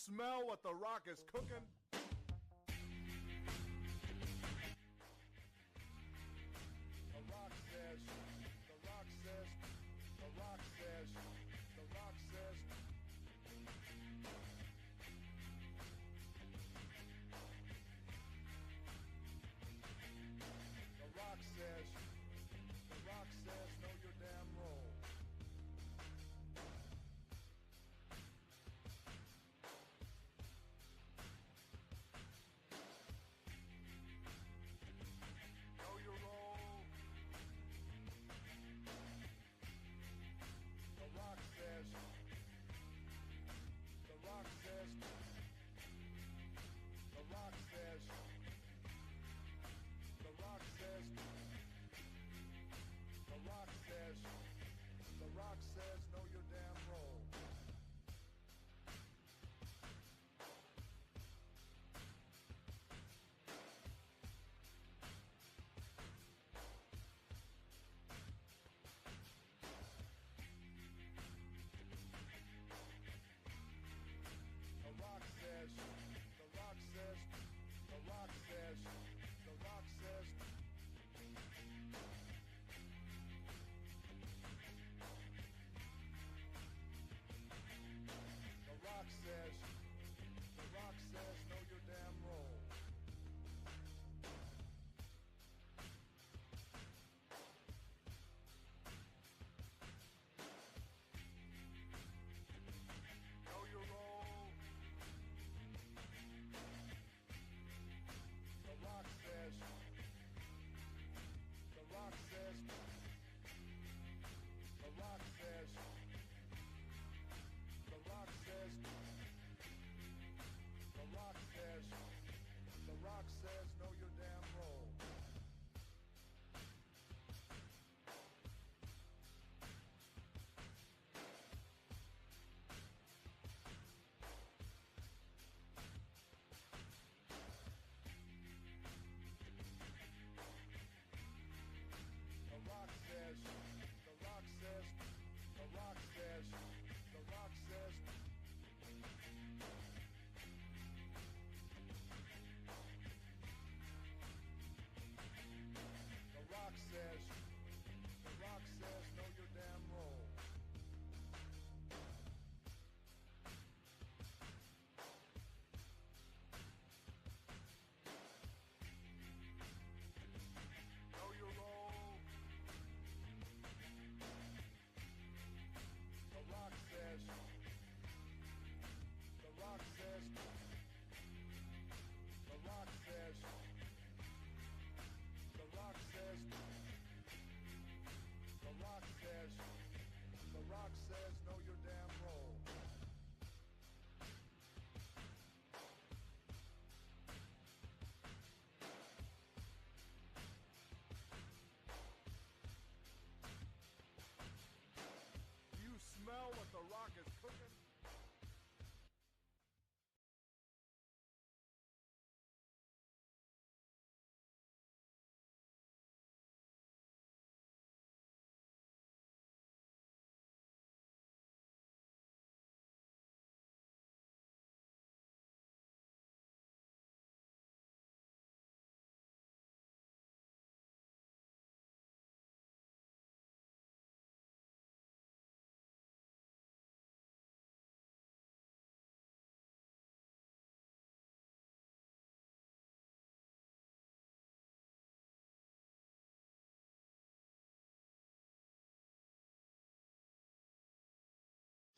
smell what The Rock is cooking? The Rock says, The Rock says, The Rock says, The Rock says. The Rock says, The Rock says, know your damn role. Know your role. The Rock says, The Rock says, The Rock says, The Rock says, The Rock says, The Rock says, know your damn role. The Rock says, The Rock says, The Rock says, The Rock says. The Rock says, The Rock says, know your damn role. Know your role. The Rock says, The Rock says, The Rock says, The Rock says, The Rock says, The Rock says, know your damn role. The Rock says, The Rock says, The Rock says, The Rock says. The Rock says, The Rock says, know your damn role. Know your role. The Rock says, The Rock says, The Rock says, The Rock says, The Rock says, The Rock says, know your damn role. You smell what The Rock is cooking?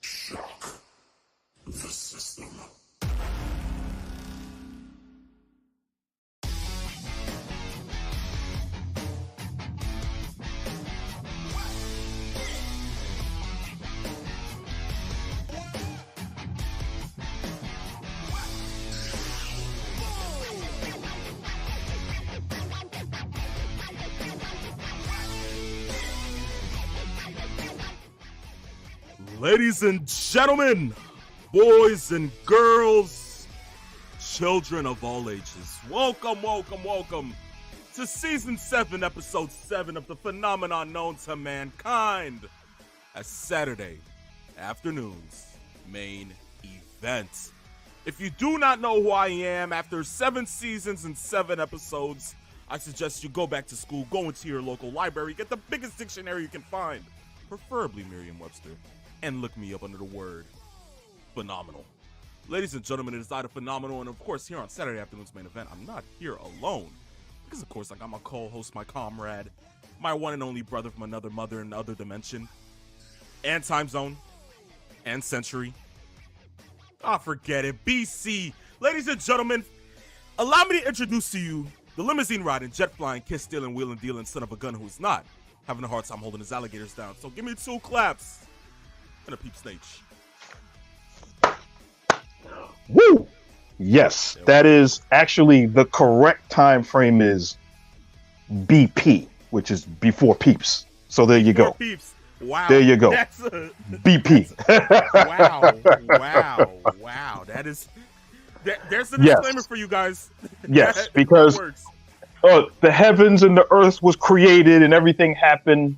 Shock the system. Ladies and gentlemen, boys and girls, children of all ages, welcome to Season 7, Episode 7 of the phenomenon known to mankind as Saturday afternoon's main event. If you do not know who I am, after 7 seasons and 7 episodes, I suggest you go back to school, go into your local library, get the biggest dictionary you can find, preferably Merriam-Webster, and look me up under the word phenomenal. Ladies and gentlemen, it is I, the Phenomenal, and of course, here on Saturday afternoon's main event, I'm not here alone. Because, of course, I got my co-host, my comrade, my one and only brother from another mother in the other dimension, and time zone, and century. Forget it. BC. Ladies and gentlemen, allow me to introduce to you the limousine riding, jet flying, kiss stealing, wheeling dealing son of a gun who's not having a hard time holding his alligators down. So give me 2 claps and a peep stage. Woo! Yes, that is actually the correct time frame is BP, which is before peeps. So there you go. Peeps. Wow. There you go. That's a, BP. Wow. That is. There's a disclaimer for you guys. Yes, because the heavens and the earth was created and everything happened,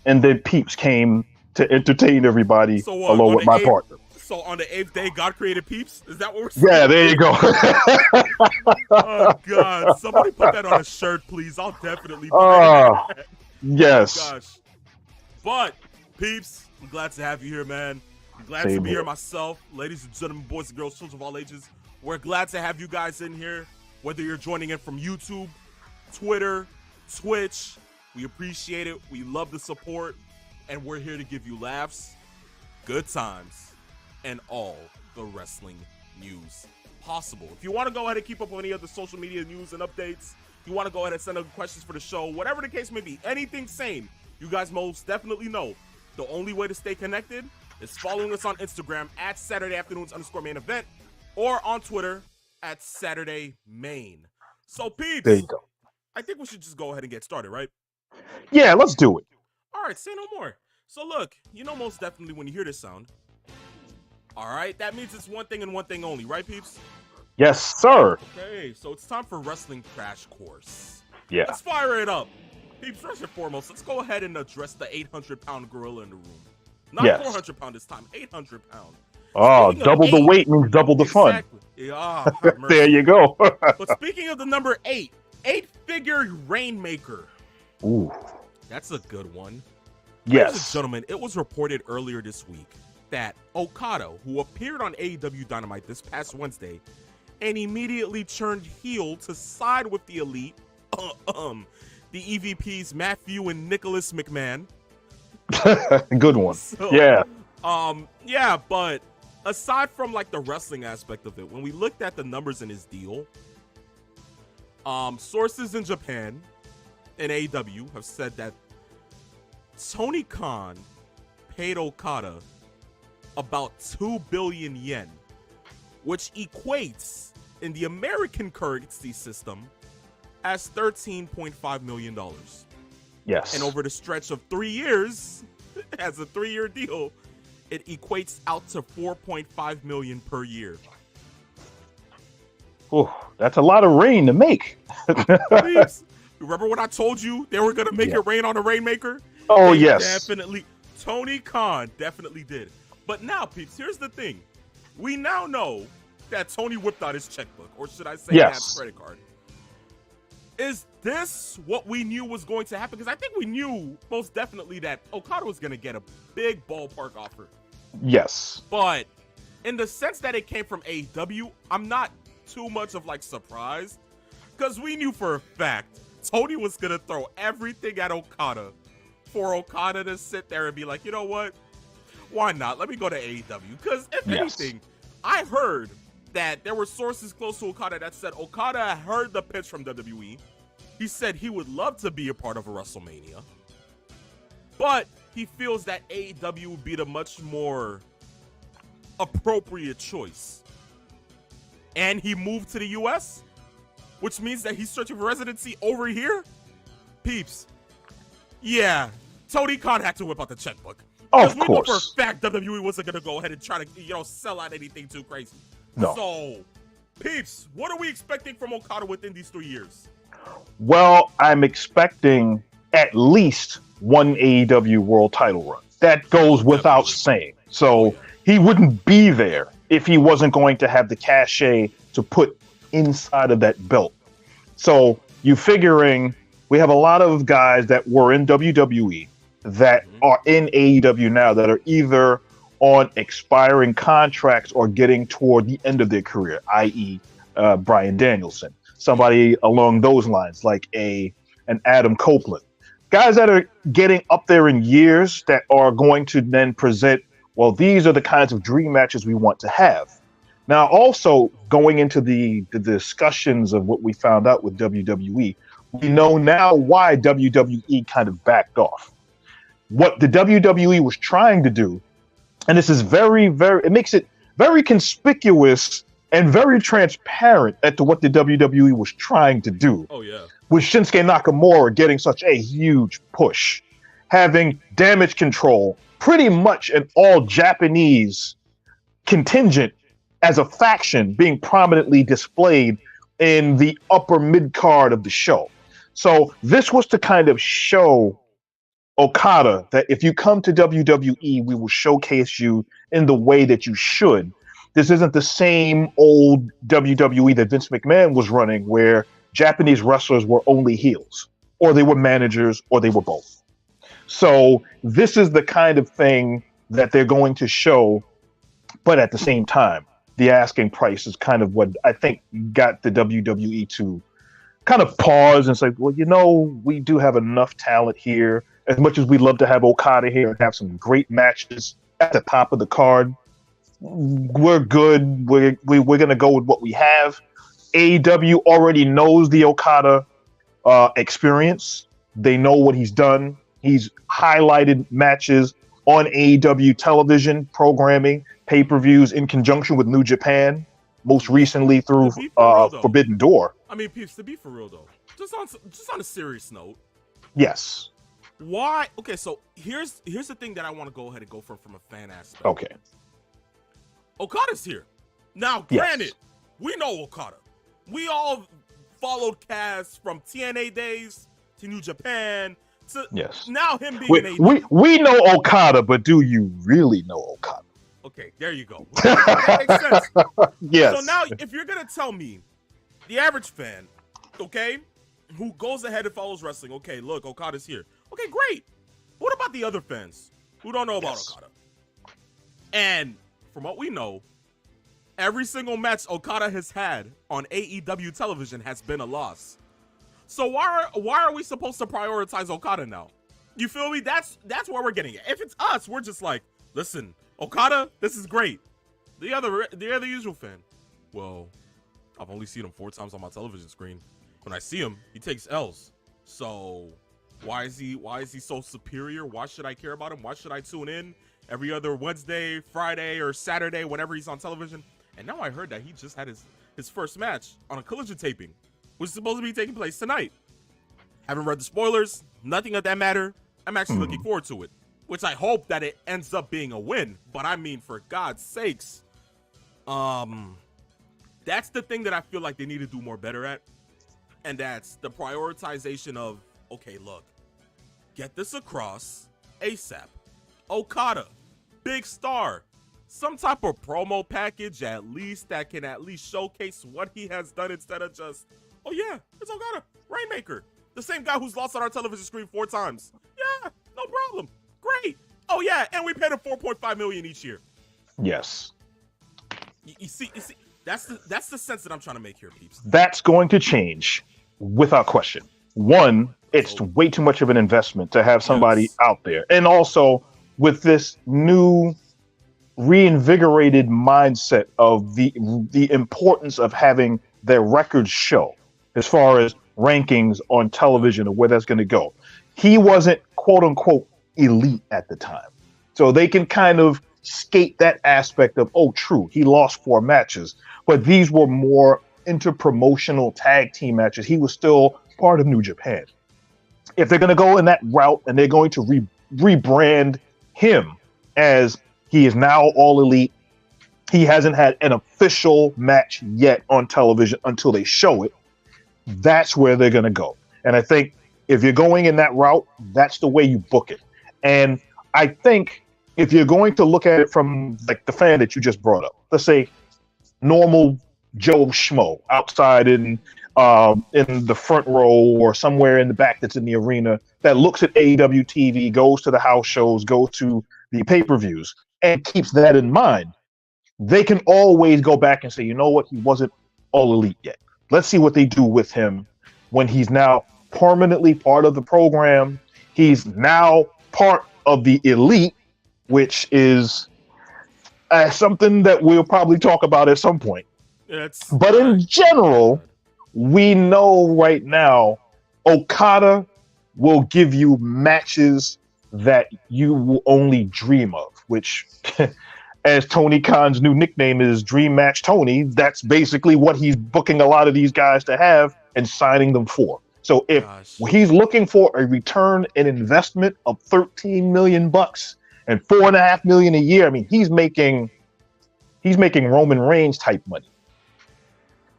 and then peeps came to entertain everybody along with my partner. So on the 8th day, God created peeps? Is that what we're saying? Yeah, there you go. Oh, God. Somebody put that on a shirt, please. I'll definitely buy that. Yes. Oh, gosh. But, peeps, I'm glad to have you here, man. I'm glad to be here myself. Ladies and gentlemen, boys and girls, children of all ages, we're glad to have you guys in here. Whether you're joining in from YouTube, Twitter, Twitch, we appreciate it. We love the support. And we're here to give you laughs, good times, and all the wrestling news possible. If you want to go ahead and keep up with any of the social media news and updates, you want to go ahead and send up questions for the show, whatever the case may be, anything sane, you guys most definitely know the only way to stay connected is following us on Instagram at Saturday Afternoons_main event or on Twitter at Saturday Main. So, peeps, there you go. I think we should just go ahead and get started, right? Yeah, let's do it. All right, say no more. So, look, you know most definitely when you hear this sound, all right, that means it's one thing and one thing only, right, peeps? Yes, sir. Okay, so it's time for Wrestling Crash Course. Yeah. Let's fire it up. Peeps, first and foremost, let's go ahead and address the 800-pound gorilla in the room. Not 400-pound this time, 800-pound. Oh, double the weight means double the fun. Exactly. Yeah, there you go. But speaking of the number 8, 8-figure Rainmaker. Ooh. That's a good one. Yes. Ladies and gentlemen, it was reported earlier this week that Okada, who appeared on AEW Dynamite this past Wednesday, and immediately turned heel to side with the Elite, the EVPs Matthew and Nicholas McMahon. Good one. So, yeah. Yeah, but aside from like the wrestling aspect of it, when we looked at the numbers in his deal, sources in Japan and AEW have said that Tony Khan paid Okada about 2 billion yen, which equates in the American currency system as $13.5 million. Yes. And over the stretch of 3 years, as a 3-year deal, it equates out to $4.5 million per year. Ooh, that's a lot of rain to make. Please, remember when I told you they were going to make it rain on a Rainmaker? Oh, They yes. Definitely. Tony Khan definitely did. But now, peeps, here's the thing. We now know that Tony whipped out his checkbook, or should I say his credit card. Is this what we knew was going to happen? Because I think we knew most definitely that Okada was going to get a big ballpark offer. Yes. But in the sense that it came from AEW, I'm not too much of like surprised, because we knew for a fact Tony was going to throw everything at Okada for Okada to sit there and be like, you know what? Why not? Let me go to AEW. Because if anything, I heard that there were sources close to Okada that said Okada heard the pitch from WWE. He said he would love to be a part of a WrestleMania, but he feels that AEW would be the much more appropriate choice. And he moved to the US, which means that he's searching for residency over here. Peeps, yeah, Tony Khan had to whip out the checkbook. Of we course. know for a fact WWE wasn't going to go ahead and try to, sell out anything too crazy. No. So, peeps, what are we expecting from Okada within these 3 years? Well, I'm expecting at least one AEW world title run. That goes without saying. So he wouldn't be there if he wasn't going to have the cachet to put inside of that belt. So you figuring we have a lot of guys that were in WWE that are in AEW now that are either on expiring contracts or getting toward the end of their career, i.e., Bryan Danielson, somebody along those lines, like an Adam Copeland, guys that are getting up there in years that are going to then present, well, these are the kinds of dream matches we want to have. Now, also going into the discussions of what we found out with WWE, we know now why WWE kind of backed off. What the WWE was trying to do, and this is it makes it very conspicuous and very transparent as to what the WWE was trying to do. Oh, yeah. With Shinsuke Nakamura getting such a huge push, having Damage Control, pretty much an all Japanese contingent as a faction being prominently displayed in the upper mid card of the show. So this was to kind of show Okada that if you come to WWE, we will showcase you in the way that you should. This isn't the same old WWE that Vince McMahon was running where Japanese wrestlers were only heels, or they were managers, or they were both. So this is the kind of thing that they're going to show, but at the same time, the asking price is kind of what I think got the WWE to kind of pause and say, well, we do have enough talent here. As much as we'd love to have Okada here and have some great matches at the top of the card, we're good. We're going to go with what we have. AEW already knows the Okada experience. They know what he's done. He's highlighted matches on AEW television programming, pay-per-views in conjunction with New Japan, most recently through Forbidden Door. I mean, Peeps, to be for real though, just on a serious note. Yes. Why? Okay, so here's the thing that I want to go ahead and go from a fan aspect. Okay. Okada's here. Now, granted, we know Okada. We all followed Kaz from TNA days to New Japan to now him being we know Okada, but do you really know Okada? Okay, there you go. That makes sense. Yes. So now, if you're gonna tell me, the average fan, okay, who goes ahead and follows wrestling, okay, look, Okada's here. Okay, great. What about the other fans who don't know about Okada? And from what we know, every single match Okada has had on AEW television has been a loss. So why are we supposed to prioritize Okada now? You feel me? That's where we're getting it. If it's us, we're just like, listen, Okada, this is great. The other usual fan, well, I've only seen him 4 times on my television screen. When I see him, he takes L's. So why is he so superior? Why should I care about him? Why should I tune in every other Wednesday, Friday, or Saturday whenever he's on television? And now I heard that he just had his first match on a Collision taping, which is supposed to be taking place tonight. Haven't read the spoilers. Nothing of that matter. I'm actually looking forward to it, which I hope that it ends up being a win. But I mean, for God's sakes, that's the thing that I feel like they need to do more better at. And that's the prioritization of, okay, look, get this across ASAP. Okada, big star, some type of promo package at least that can at least showcase what he has done instead of just, oh yeah, it's Okada, Rainmaker, the same guy who's lost on our television screen 4 times. Yeah, no problem. Great. Oh yeah, and we paid him $4.5 million each year. Yes. You see, that's the sense that I'm trying to make here, peeps. That's going to change without question. One, it's way too much of an investment to have somebody out there. And also with this new reinvigorated mindset of the importance of having their records show as far as rankings on television or where that's going to go. He wasn't quote unquote elite at the time. So they can kind of skate that aspect of, oh, true, he lost 4 matches, but these were more interpromotional tag team matches. He was still part of New Japan. If they're going to go in that route and they're going to rebrand him as he is now All Elite, he hasn't had an official match yet on television until they show it. That's where they're going to go. And I think if you're going in that route, that's the way you book it. And I think if you're going to look at it from like the fan that you just brought up, let's say normal Joe Schmo outside in the front row or somewhere in the back that's in the arena that looks at AEW TV, goes to the house shows, goes to the pay-per-views, and keeps that in mind, they can always go back and say, you know what, he wasn't all elite yet. Let's see what they do with him when he's now permanently part of the program. He's now part of the elite, which is something that we'll probably talk about at some point. But in general, we know right now Okada will give you matches that you will only dream of, which as Tony Khan's new nickname is Dream Match Tony, that's basically what he's booking a lot of these guys to have and signing them for. So if he's looking for a return and investment of $13 million and $4.5 million a year, I mean, he's making Roman Reigns type money.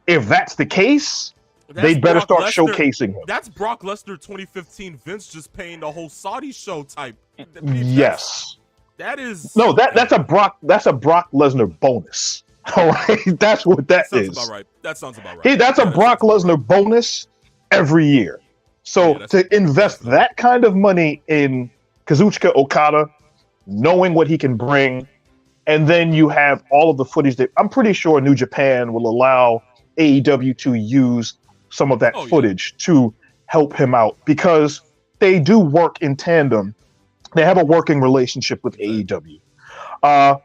If that's the case, they'd better start showcasing him. That's Brock Lesnar 2015 Vince just paying the whole Saudi show type. Yes. That's a Brock Lesnar bonus. All right, that's what that is. That sounds about right. That's a Brock Lesnar bonus every year. So to invest that kind of money in Kazuchika Okada, knowing what he can bring, and then you have all of the footage that I'm pretty sure New Japan will allow AEW to use some of that footage to help him out because they do work in tandem. They have a working relationship with AEW.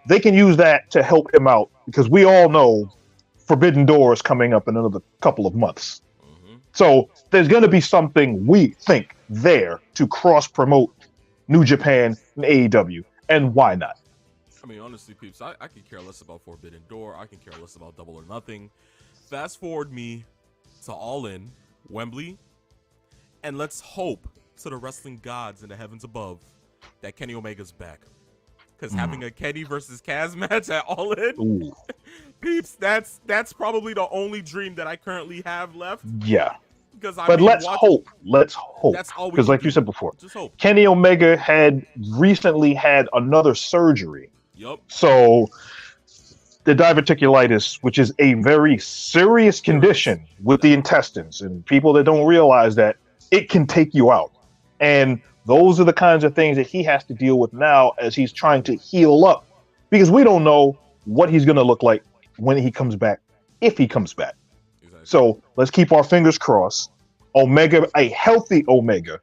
They can use that to help him out because we all know Forbidden Door is coming up in another couple of months. Mm-hmm. So there's going to be something we think there to cross-promote New Japan and AEW. And why not? I mean, honestly, peeps, I could care less about Forbidden Door. I can care less about Double or Nothing. Fast forward me to All In, Wembley, and let's hope to the wrestling gods in the heavens above that Kenny Omega's back. Because having a Kenny versus Kaz match at All In, peeps, that's probably the only dream that I currently have left. Yeah. But let's hope. Let's hope. Because like you said before, Kenny Omega had recently had another surgery. Yep. So the diverticulitis, which is a very serious condition with the intestines, and people that don't realize that it can take you out. And those are the kinds of things that he has to deal with now as he's trying to heal up, because we don't know what he's going to look like when he comes back, if he comes back. Exactly. So let's keep our fingers crossed. Omega, a healthy Omega.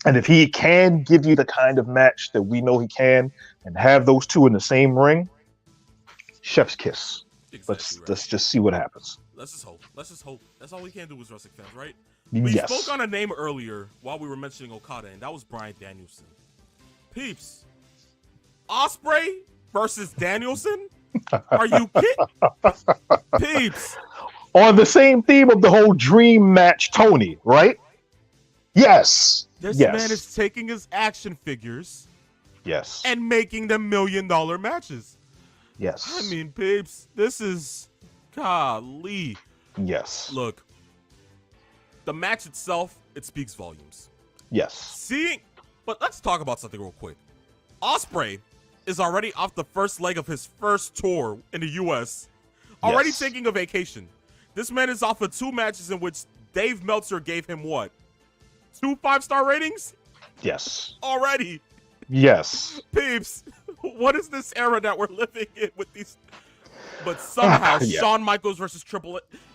And if he can give you the kind of match that we know he can and have those two in the same ring, chef's kiss. Exactly. Let's just see what happens. Let's just hope. That's all we can do as wrestling fans, right? We spoke on a name earlier while we were mentioning Okada, and that was Bryan Danielson. Peeps, Ospreay versus Danielson? Are you kidding? Peeps. On the same theme of the whole dream match, Tony, right? Yes. This man is taking his action figures and making them $1 million matches. Yes. I mean, peeps, this is golly. Yes. Look, the match itself, it speaks volumes. Yes. But let's talk about something real quick. Ospreay is already off the first leg of his first tour in the U.S., already taking a vacation. This man is off of 2 matches in which Dave Meltzer gave him what? 2 5-star ratings? Yes. Already. Yes. Peeps, what is this era that we're living in with these? But somehow, Shawn Michaels versus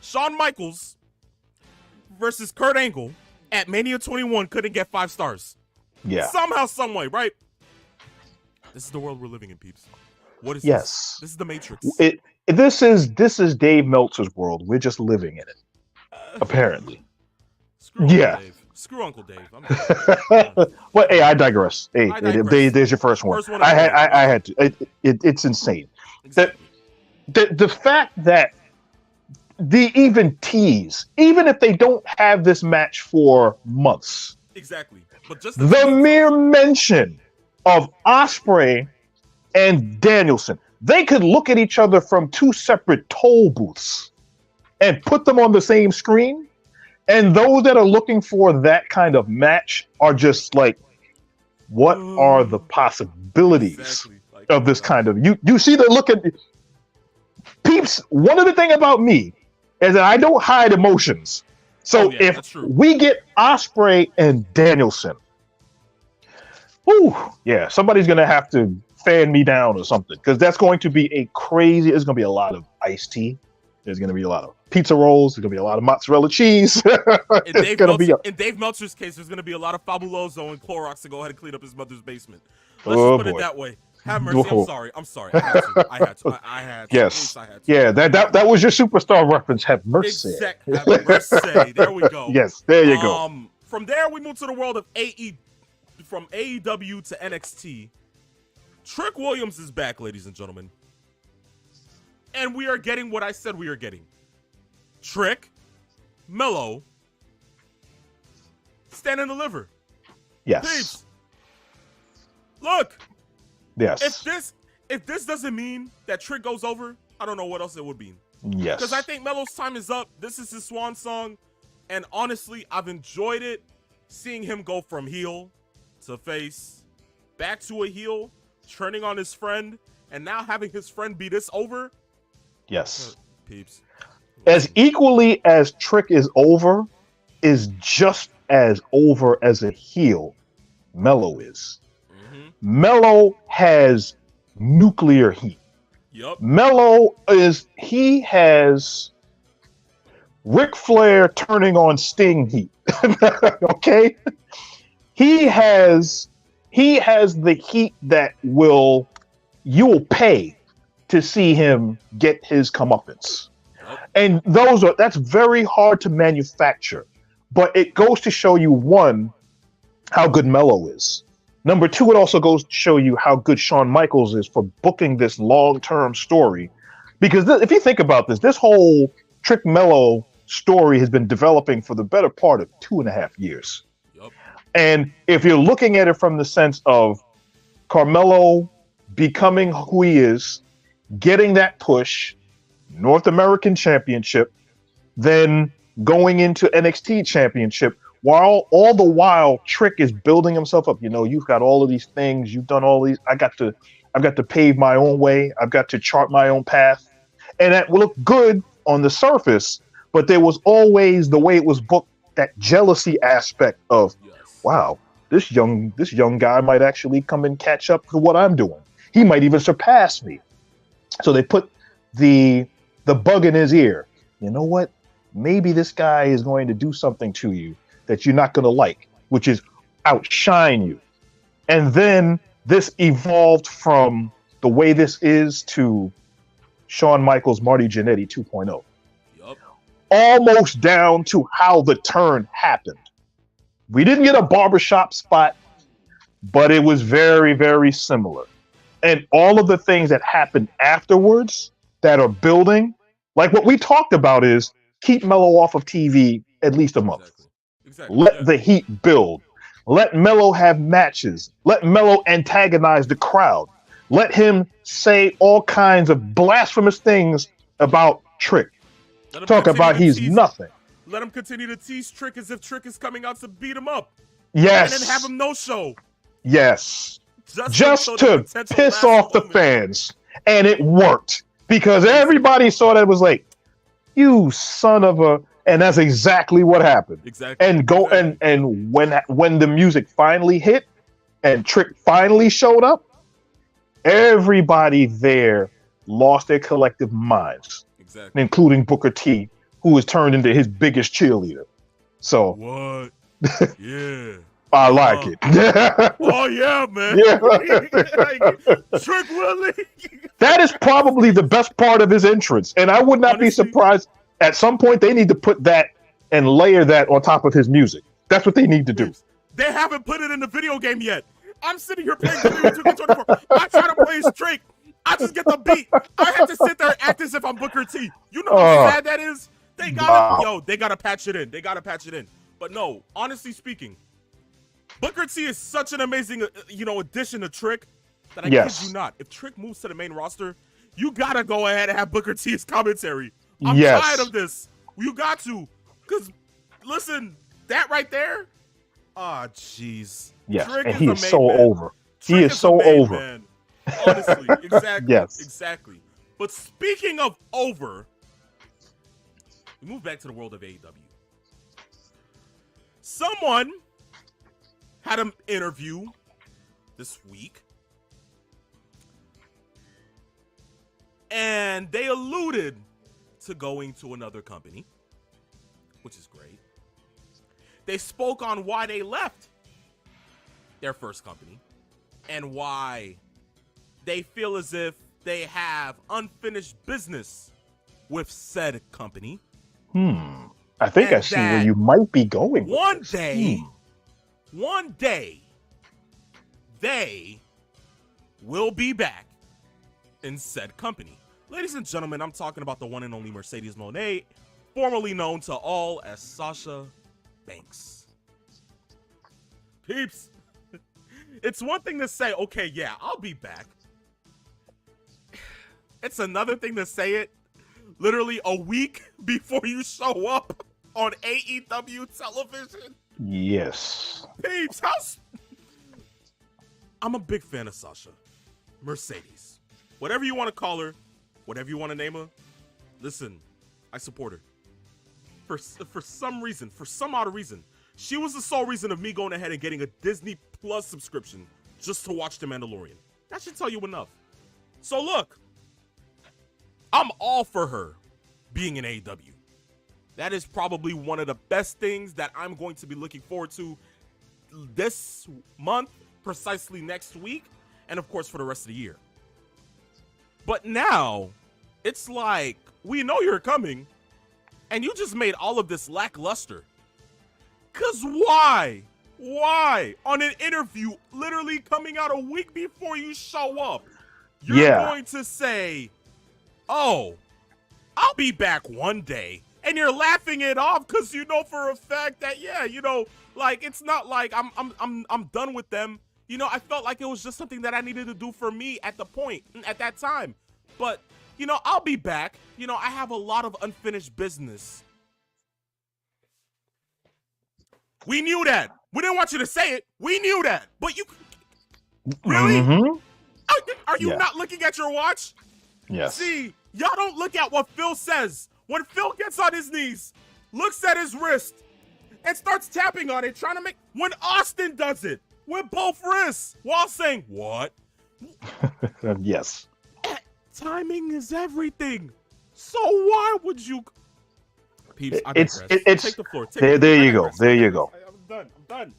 Shawn Michaels versus Kurt Angle at Mania 21 couldn't get 5 stars. Yeah. Somehow, some way, right? This is the world we're living in, peeps. What is this? This is the Matrix. This is Dave Meltzer's world. We're just living in it. Apparently. Screw Dave. Screw Uncle Dave. Well, hey, I digress. Hey, there's your first one. I had to. It's insane. Exactly. The fact that they even tease, even if they don't have this match for months. Exactly. But just the mere mention of Ospreay and Danielson, they could look at each other from 2 separate toll booths and put them on the same screen. And those that are looking for that kind of match are just like, What are the possibilities Exactly. Like, of this kind of you see the look at peeps? One of the thing about me is that I don't hide emotions. So that's if true. we get Osprey and Danielson, whew, yeah, somebody's gonna have to fan me down or something, because that's going to be a crazy. There's gonna be a lot of iced tea. There's gonna be a lot of pizza rolls. There's gonna be a lot of mozzarella cheese. In Dave Meltzer's case, there's gonna be a lot of Fabuloso and Clorox to go ahead and clean up his mother's basement. Let's just put it that way. Have mercy. I'm sorry. I had to. I had to. Yes. I had to. Yeah, that was your superstar reference. Have mercy. Have mercy. There we go. Yes, there you go. From there, we move to the world of from AEW to NXT. Trick Williams is back, ladies and gentlemen. And we are getting what I said we are getting. Trick, Mello, stand and deliver. Yes. Peeps. Look. Yes. If this doesn't mean that Trick goes over, I don't know what else it would mean. Yes. Because I think Mello's time is up. This is his swan song. And honestly, I've enjoyed it. Seeing him go from heel to face, back to a heel, turning on his friend, and now having his friend be this over. Yes. Peeps. As equally as Trick is over, is just as over as a heel Mello is. Mello has nuclear heat. Yep. Mello has Ric Flair turning on Sting heat. Okay? He has the heat that you'll pay to see him get his comeuppance. And that's very hard to manufacture. But it goes to show you, one, how good Mello is. Number two, it also goes to show you how good Shawn Michaels is for booking this long-term story. Because if you think about this whole Trick Mello story has been developing for the better part of 2.5 years. Yep. And if you're looking at it from the sense of Carmelo becoming who he is, getting that push, North American Championship, then going into NXT Championship, while all the while Trick is building himself up. You've got all of these things, you've done all these. I've got to pave my own way. I've got to chart my own path, and that will look good on the surface. But there was always, the way it was booked, that jealousy aspect of, wow, this young guy might actually come and catch up to what I'm doing. He might even surpass me. So they put the bug in his ear. You know what? Maybe this guy is going to do something to you that you're not going to like, which is outshine you. And then this evolved from the way this is to Shawn Michaels, Marty Jannetty 2.0. Yep. Almost down to how the turn happened. We didn't get a barbershop spot, but it was very, very similar. And all of the things that happened afterwards that are building, like what we talked about, is keep Mello off of TV at least a month. Exactly. Let the heat build. Let Mello have matches. Let Mello antagonize the crowd. Let him say all kinds of blasphemous things about Trick. Talk about he's nothing. Let him continue to tease Trick as if Trick is coming out to beat him up. Yes. And then have him no show. Yes. Just to piss off the fans. And it worked. Because everybody saw that, it was like, you son of a... And that's exactly what happened. Exactly. And when the music finally hit and Trick finally showed up, everybody there lost their collective minds. Exactly. Including Booker T, who was turned into his biggest cheerleader. So what? Yeah. I like it. Oh yeah, man. Yeah. Trick Willie. That is probably the best part of his entrance. And I would not be surprised. At some point, they need to put that and layer that on top of his music. That's what they need to do. They haven't put it in the video game yet. I'm sitting here playing video 2K24. I try to play straight. I just get the beat. I have to sit there and act as if I'm Booker T. You know how sad that is? They gotta patch it in. They gotta patch it in. But no, honestly speaking, Booker T is such an amazing, addition to Trick that I kid you not. If Trick moves to the main roster, you gotta go ahead and have Booker T as commentary. I'm tired of this. You got to. Because, listen, that right there, Ah, jeez. Yes, Trick and is he a is made so man. over. He Trick is so a made over. man. Honestly, exactly. Yes. Exactly. But speaking of over, we move back to the world of AEW. Someone had an interview this week, and they alluded to going to another company, which is great. They spoke on why they left their first company and why they feel as if they have unfinished business with said company. I think And I see where you might be going with One this. day, they will be back in said company. Ladies and gentlemen, I'm talking about the one and only Mercedes Moné, formerly known to all as Sasha Banks. Peeps, it's one thing to say, okay, yeah, I'll be back. It's another thing to say it literally a week before you show up on AEW television. Yes. Peeps, I'm a big fan of Sasha. Mercedes. Whatever you want to call her, whatever you want to name her, listen, I support her. For some reason, for some odd reason, she was the sole reason of me going ahead and getting a Disney Plus subscription just to watch The Mandalorian. That should tell you enough. So look, I'm all for her being in AEW. That is probably one of the best things that I'm going to be looking forward to this month, precisely next week, and of course for the rest of the year. But now, it's like, we know you're coming, and you just made all of this lackluster. Cause why? Why? On an interview, literally coming out a week before you show up, you're going to say, oh, I'll be back one day. And you're laughing it off because you know for a fact that, yeah, you know, like, it's not like I'm done with them. You know, I felt like it was just something that I needed to do for me at that time. But, you know, I'll be back. You know, I have a lot of unfinished business. We knew that. We didn't want you to say it. We knew that. But you... Really? Mm-hmm. Are you not looking at your watch? Yes. See, y'all don't look at what Phil says. When Phil gets on his knees, looks at his wrist, and starts tapping on it, trying to make... When Austin does it, with both wrists, while saying, what? Yes. Timing is everything. So why would you... Peeps, I it's take the floor. There you go. There you go. I'm done.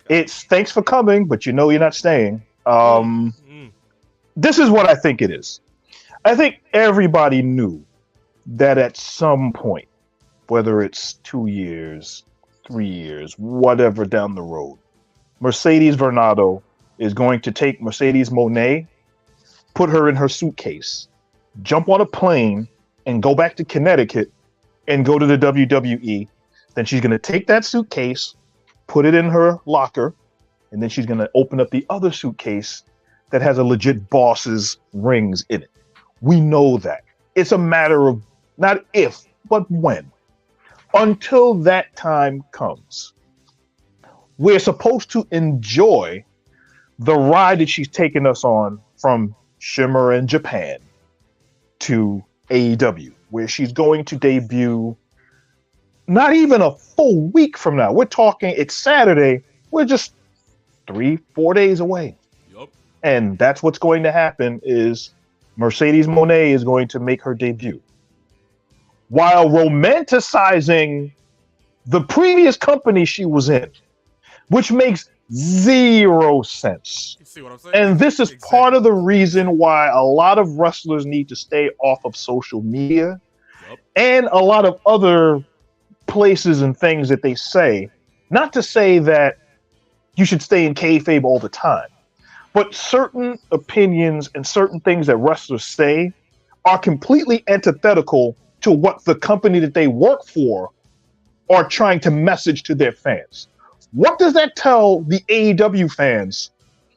It's thanks for coming, but you know you're not staying. This is what I think it is. I think everybody knew that at some point, whether it's 2 years, 3 years, whatever down the road, Mercedes Varnado is going to take Mercedes Moné, put her in her suitcase, jump on a plane, and go back to Connecticut and go to the WWE. Then she's going to take that suitcase, put it in her locker, and then she's going to open up the other suitcase that has a legit boss's rings in it. We know that. It's a matter of not if, but when. Until that time comes, we're supposed to enjoy the ride that she's taken us on from Shimmer in Japan to AEW, where she's going to debut not even a full week from now. We're talking, it's Saturday. We're just 3-4 days away. Yep. And that's what's going to happen is Mercedes Moné is going to make her debut. While romanticizing the previous company she was in, which makes zero sense. You see what I'm saying? And this is part of the reason why a lot of wrestlers need to stay off of social media and a lot of other places and things that they say. Not to say that you should stay in kayfabe all the time, but certain opinions and certain things that wrestlers say are completely antithetical to what the company that they work for are trying to message to their fans. What does that tell the AEW fans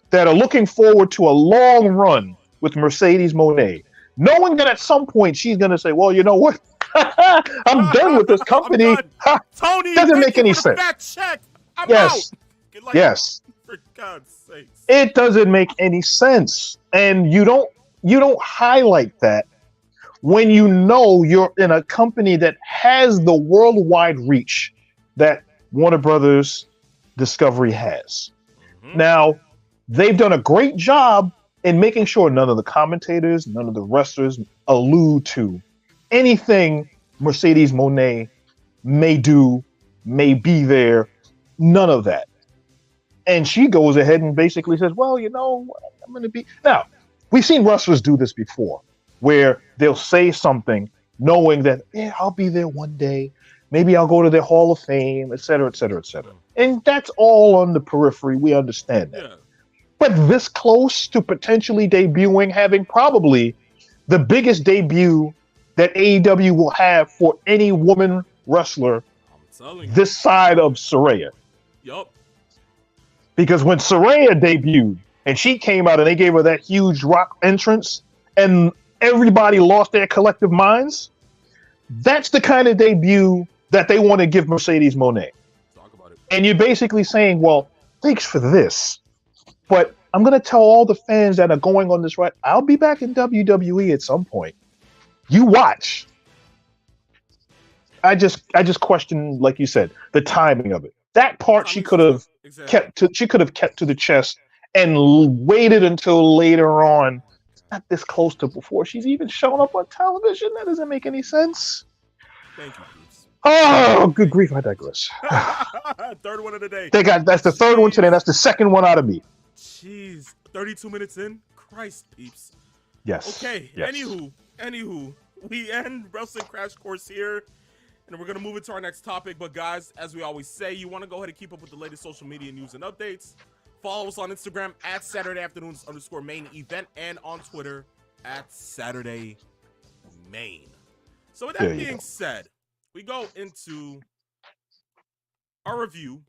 that are looking forward to a long run with Mercedes Moné, knowing that at some point she's going to say, well, you know what? I'm done with this company. Tony, doesn't make any sense. Fact check. I'm out. Yes. Like, Yes. for God's sakes. It doesn't make any sense. And you don't highlight that when you know you're in a company that has the worldwide reach that Warner Brothers Discovery has. Mhm. Now, they've done a great job in making sure none of the commentators, none of the wrestlers allude to anything Mercedes Monet may do, may be there, none of that. And she goes ahead and basically says, well, I'm going to be. Now, we've seen wrestlers do this before, where they'll say something knowing that, yeah, I'll be there one day. Maybe I'll go to their Hall of Fame, et cetera, et cetera, et cetera. And that's all on the periphery. We understand that. Yeah. But this close to potentially debuting, having probably the biggest debut that AEW will have for any woman wrestler I'm telling you. this side of Saraya. Yup. Because when Saraya debuted and she came out and they gave her that huge rock entrance and everybody lost their collective minds, that's the kind of debut that they want to give Mercedes Monet. Talk about it. And you're basically saying, well, thanks for this, but I'm going to tell all the fans that are going on this ride, I'll be back in WWE at some point. You watch. I just question, like you said, the timing of it. That part she could have kept to the chest and waited until later on, not this close to before she's even shown up on television. That doesn't make any sense. Thank you, Bruce. Oh, good grief! I digress. Third one of the day. That's the third one today. That's the second one out of me. Jeez, 32 minutes in. Christ, peeps. Yes. Okay. Yes. Anywho, we end Wrestling Crash Course here. And we're going to move into our next topic. But guys, as we always say, you want to go ahead and keep up with the latest social media news and updates. Follow us on Instagram at Saturday Afternoons _main event and on Twitter at Saturday Main. So with that being said, we go into our review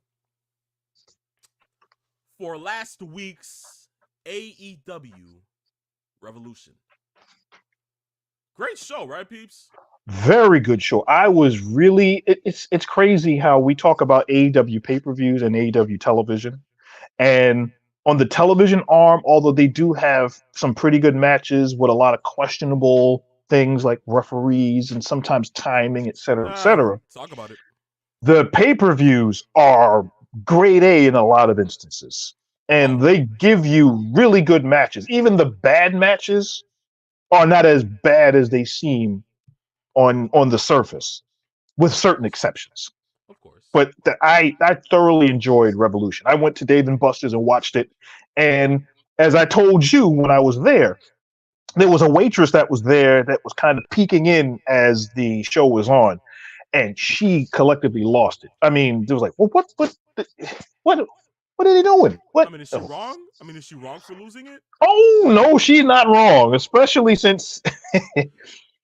for last week's AEW Revolution. Great show, right, peeps? Very good show. I was really it's crazy how we talk about AEW pay-per-views and AEW television. And on the television arm, although they do have some pretty good matches with a lot of questionable things like referees and sometimes timing, et cetera, talk about it. The pay-per-views are grade A in a lot of instances. And they give you really good matches. Even the bad matches are not as bad as they seem on the surface, with certain exceptions. Of course. But I thoroughly enjoyed Revolution. I went to Dave and Buster's and watched it. And as I told you when I was there was a waitress that was there that was kind of peeking in as the show was on. And she collectively lost it. I mean, it was like, well, what are they doing? What? I mean, is she wrong? Is she wrong for losing it? Oh no, she's not wrong, especially since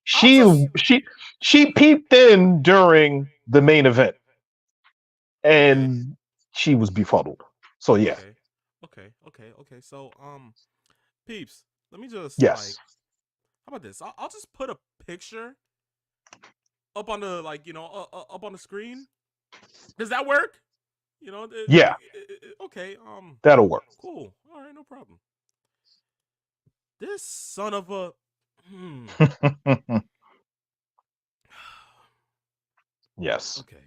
she peeped in during the main event, and she was befuddled. So yeah. Okay. So peeps, let me just yes. How about this? I'll just put a picture up on the up on the screen. Does that work? Yeah. Okay. That'll work. Cool. All right, no problem. This son of a. Yes. Okay.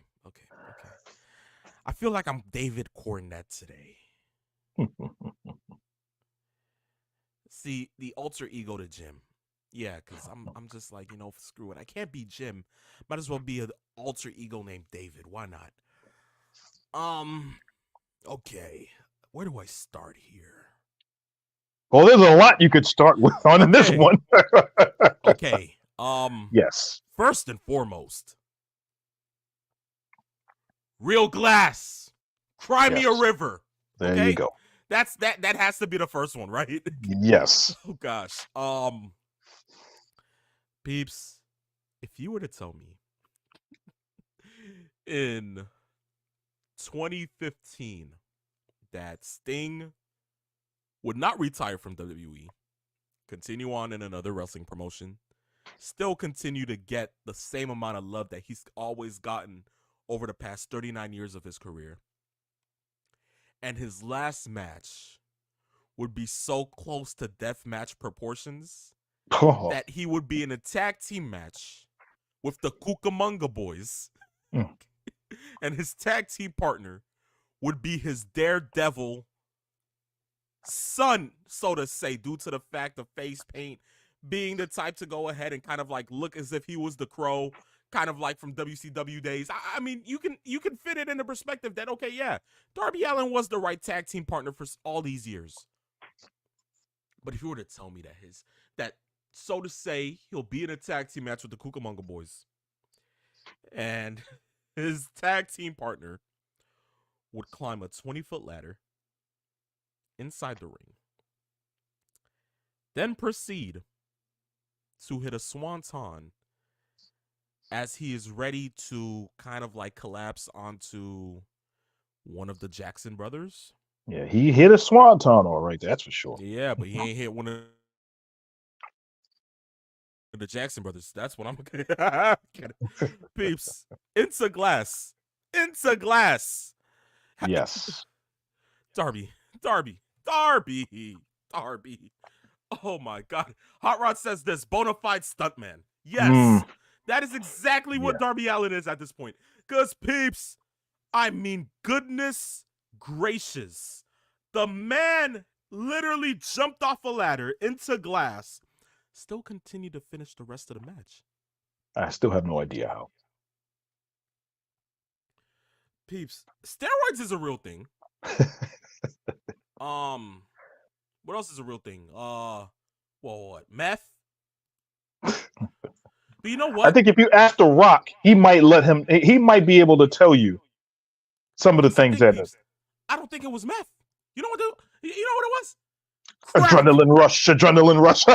I feel like I'm David Cornette today. See, the alter ego to Jim. Yeah, because I'm just like, screw it. I can't be Jim. Might as well be an alter ego named David. Why not? Okay. Where do I start here? Well, there's a lot you could start with in this one. Okay. Yes. First and foremost, Real Glass. Cry Me a River. There you go. That has to be the first one, right? Yes. Oh gosh. Peeps, if you were to tell me in 2015 that Sting would not retire from WWE, continue on in another wrestling promotion, still continue to get the same amount of love that he's always gotten over the past 39 years of his career, and his last match would be so close to death match proportions Oh. that he would be in a tag team match with the Cucamonga Boys, Mm. and his tag team partner would be his Daredevil son, so to say, due to the fact of face paint being the type to go ahead and kind of like look as if he was the Crow, kind of like from WCW days. I mean, you can fit it in the perspective that, okay, yeah, Darby Allin was the right tag team partner for all these years. But if you were to tell me that so to say, he'll be in a tag team match with the Cucamonga Boys, and his tag team partner would climb a 20-foot ladder inside the ring, then proceed to hit a swanton as he is ready to kind of like collapse onto one of the Jackson brothers. Yeah, he hit a swanton all right, that's for sure. Yeah, but he ain't hit one of the Jackson brothers. That's what I'm peeps. Into glass. Yes. Darby. Oh my God. Hot Rod says this, bona fide stuntman. Yes. That is exactly what Darby Allin is at this point. Because, peeps, I mean, goodness gracious. The man literally jumped off a ladder into glass, still continued to finish the rest of the match. I still have no idea how. Peeps, steroids is a real thing. What else is a real thing? What? Meth? But you know what? I think if you ask The Rock, he might be able to tell you some of the things that peeps, I don't think it was meth. You know what it was? Adrenaline rush.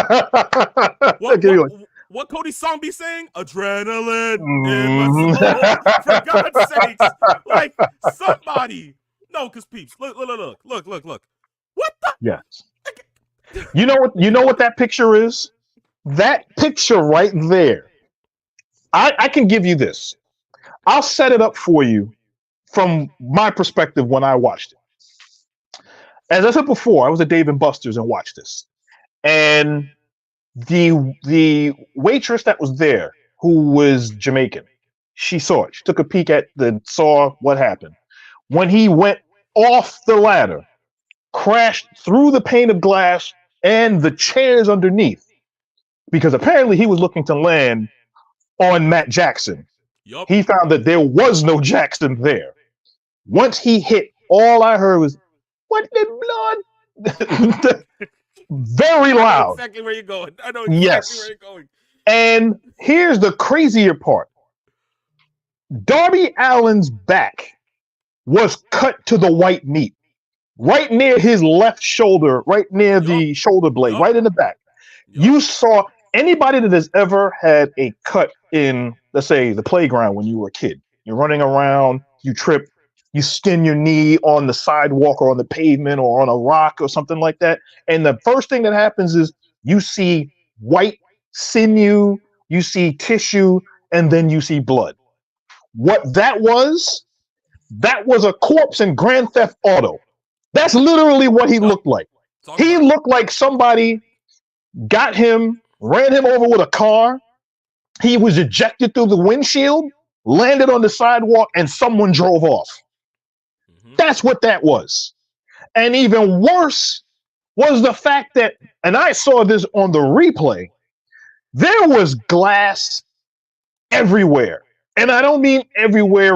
What Cody's song be saying? Adrenaline in my soul. For God's sakes. Like, somebody. No, because peeps, look. What the? Yes. You know what that picture is? That picture right there. I can give you this. I'll set it up for you from my perspective when I watched it. As I said before, I was at Dave and Buster's and watched this. And the waitress that was there, who was Jamaican, she saw it. She took a peek saw what happened. When he went off the ladder, crashed through the pane of glass and the chairs underneath, because apparently he was looking to land on Matt Jackson. Yep. He found that there was no Jackson there. Once he hit, all I heard was, "What the blood?" Very loud. I know exactly where you're going. Where you're going. And here's the crazier part. Darby Allin's back was cut to the white meat, right near his left shoulder, right near the shoulder blade, right in the back. You saw anybody that has ever had a cut in, let's say, the playground when you were a kid. You're running around, you trip, you skin your knee on the sidewalk or on the pavement or on a rock or something like that. And the first thing that happens is you see white sinew, you see tissue, and then you see blood. What that was a corpse in Grand Theft Auto. That's literally what he looked like. He looked like somebody got him, ran him over with a car. He was ejected through the windshield, landed on the sidewalk, and someone drove off. That's what that was. And even worse was the fact that, and I saw this on the replay, there was glass everywhere. And I don't mean everywhere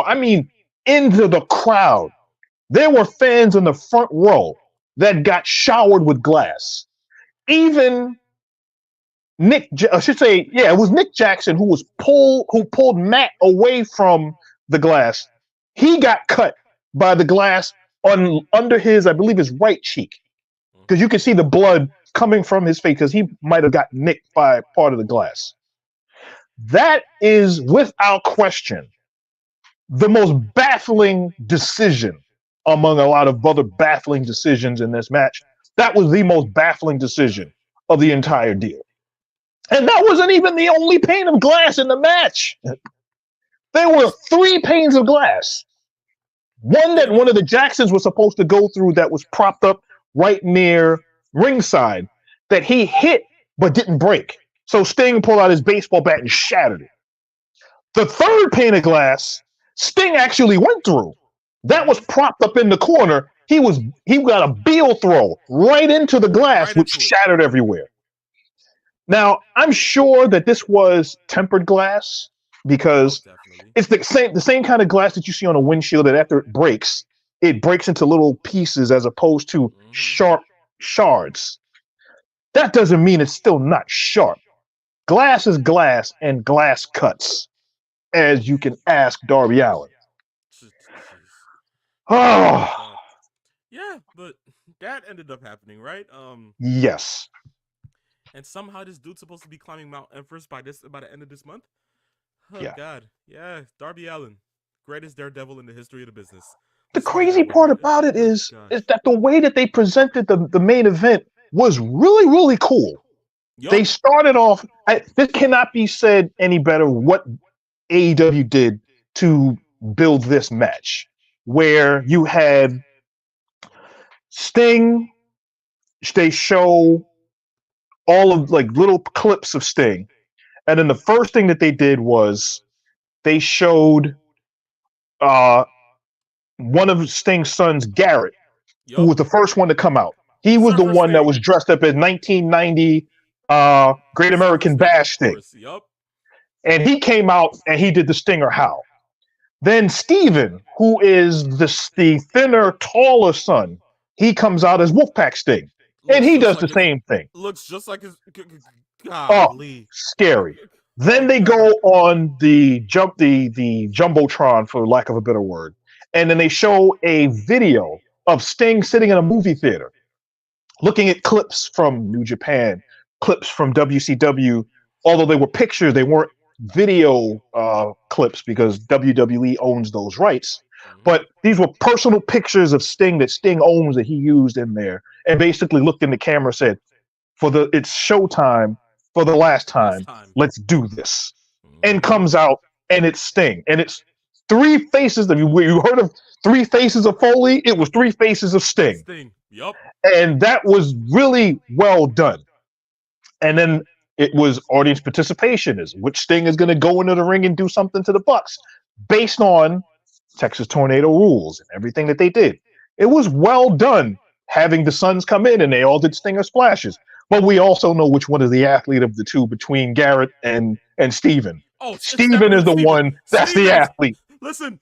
I mean into the crowd. There were fans in the front row that got showered with glass. Even it was Nick Jackson who pulled Matt away from the glass. He got cut by the glass under his, I believe, his right cheek, because you can see the blood coming from his face because he might have got nicked by part of the glass. That is, without question, the most baffling decision among a lot of other baffling decisions in this match. That was the most baffling decision of the entire deal. And that wasn't even the only pane of glass in the match. There were 3 panes of glass. One that one of the Jacksons was supposed to go through that was propped up right near ringside that he hit but didn't break. So Sting pulled out his baseball bat and shattered it. The third pane of glass, Sting actually went through. That was propped up in the corner. He got a Beal throw right into the glass, which shattered everywhere. Now, I'm sure that this was tempered glass because it's the same kind of glass that you see on a windshield that after it breaks into little pieces as opposed to sharp shards. That doesn't mean it's still not sharp. Glass is glass and glass cuts, as you can ask Darby Allin. Oh. Yeah, but that ended up happening, right? Yes. And somehow this dude's supposed to be climbing Mount Everest by the end of this month. Oh yeah. God, yeah, Darby Allin, greatest daredevil in the history of the business. The crazy part about it is that the way that they presented the main event was really, really cool. Yep. They started off. This cannot be said any better. What AEW did to build this match, where you had Sting, they show all of like little clips of Sting, and then the first thing that they did was they showed one of Sting's sons, Garrett, who was the first one to come out. He was the one that was dressed up as 1990 Great American Bash Sting. Yep. And he came out and he did the Stinger Howl. Then Steven, who is the thinner, taller son, he comes out as Wolfpack Sting. And he does the same thing. Looks just like his. Golly. Oh, scary. Then they go on the Jumbotron, for lack of a better word. And then they show a video of Sting sitting in a movie theater, looking at clips from New Japan, clips from WCW. Although they were pictures, they weren't video clips because WWE owns those rights. But these were personal pictures of Sting that Sting owns that he used in there, and basically looked in the camera and said, it's showtime for the last time. Let's do this. And comes out and it's Sting. And it's three faces. You heard of three faces of Foley? It was three faces of Sting. Yep. And that was really well done. And then it was audience participation, is which Sting is going to go into the ring and do something to the Bucks based on Texas Tornado rules and everything that they did. It was well done having the sons come in and they all did Stinger splashes. But we also know which one is the athlete of the two between Garrett and Steven. Oh, Steven is the one that's the athlete. Listen,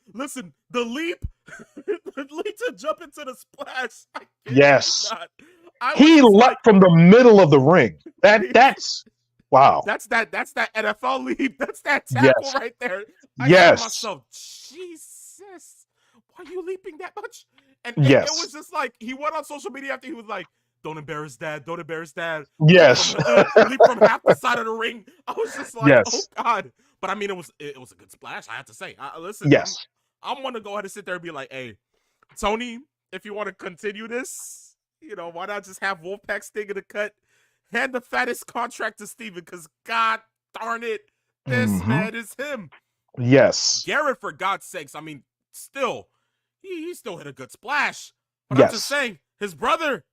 the leap to jump into the splash. Yes. He leapt from the middle of the ring. That's wow. That's that NFL leap. That's that tackle right there. I said to myself, Jesus, why are you leaping that much? And it was just like he went on social media after he was like, "Don't embarrass Dad. Don't embarrass Dad." Yes. Leap from half the side of the ring. I was just like, "Oh God!" But I mean, it was a good splash. I have to say. Listen, yes. I'm gonna go ahead and sit there and be like, "Hey, Tony, if you want to continue this, why not just have Wolfpack Sting in the cut? Hand the fattest contract to Steven, because God darn it, this man is him." Yes. Garrett, for God's sakes, I mean, still, he still hit a good splash. But I'm just saying, his brother.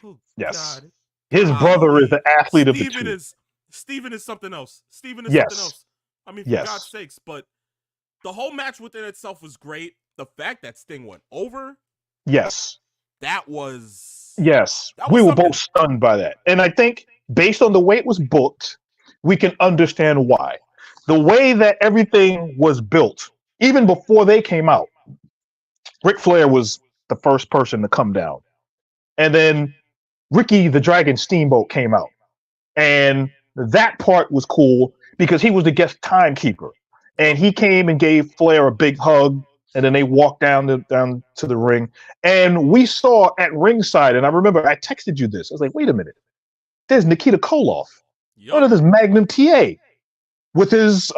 Oh, yes. God. His brother is the athlete of the two. Steven is something else. Steven is something else. I mean, for God's sakes. But the whole match within itself was great. The fact that Sting went over. Yes. That was. Yes. We were both stunned by that. And I think based on the way it was booked, we can understand why. The way that everything was built, even before they came out, Ric Flair was the first person to come down. And then Ricky the Dragon Steamboat came out. And that part was cool because he was the guest timekeeper. And he came and gave Flair a big hug. And then they walked down to the ring. And we saw at ringside, and I remember I texted you this. I was like, wait a minute. There's Nikita Koloff. Oh, there's Magnum TA with his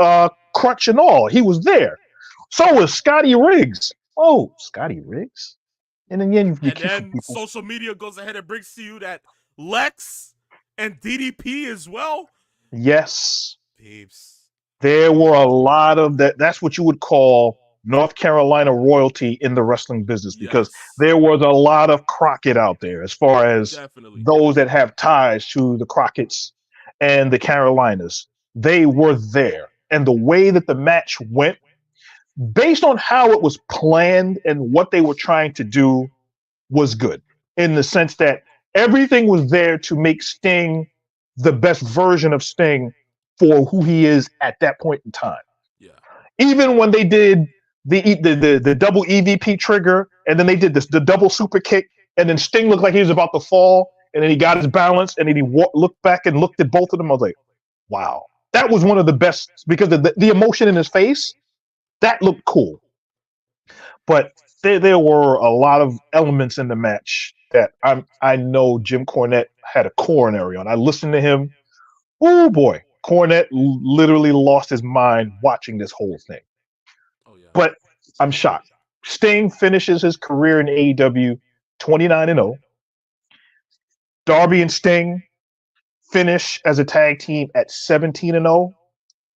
crutch and all. He was there. So was Scotty Riggs. Oh, Scotty Riggs? And then social media goes ahead and brings to you that Lex and DDP as well. Yes. Peeps. There were a lot of that. That's what you would call North Carolina royalty in the wrestling business because Yes. there was a lot of Crockett out there as far as Definitely. those that have ties to the Crockett's and the Carolinas. They were there. And the way that the match went, based on how it was planned and what they were trying to do, was good in the sense that everything was there to make Sting the best version of Sting for who he is at that point in time. Yeah. Even when they did the double EVP trigger, and then they did the double super kick, and then Sting looked like he was about to fall, and then he got his balance, and then he looked back and looked at both of them. I was like, wow, that was one of the best because of the emotion in his face. That looked cool. But there were a lot of elements in the match that I know Jim Cornette had a coronary on. I listened to him. Oh boy, Cornette literally lost his mind watching this whole thing. Oh yeah. But I'm shocked. Sting finishes his career in AEW 29-0. Darby and Sting finish as a tag team at 17-0.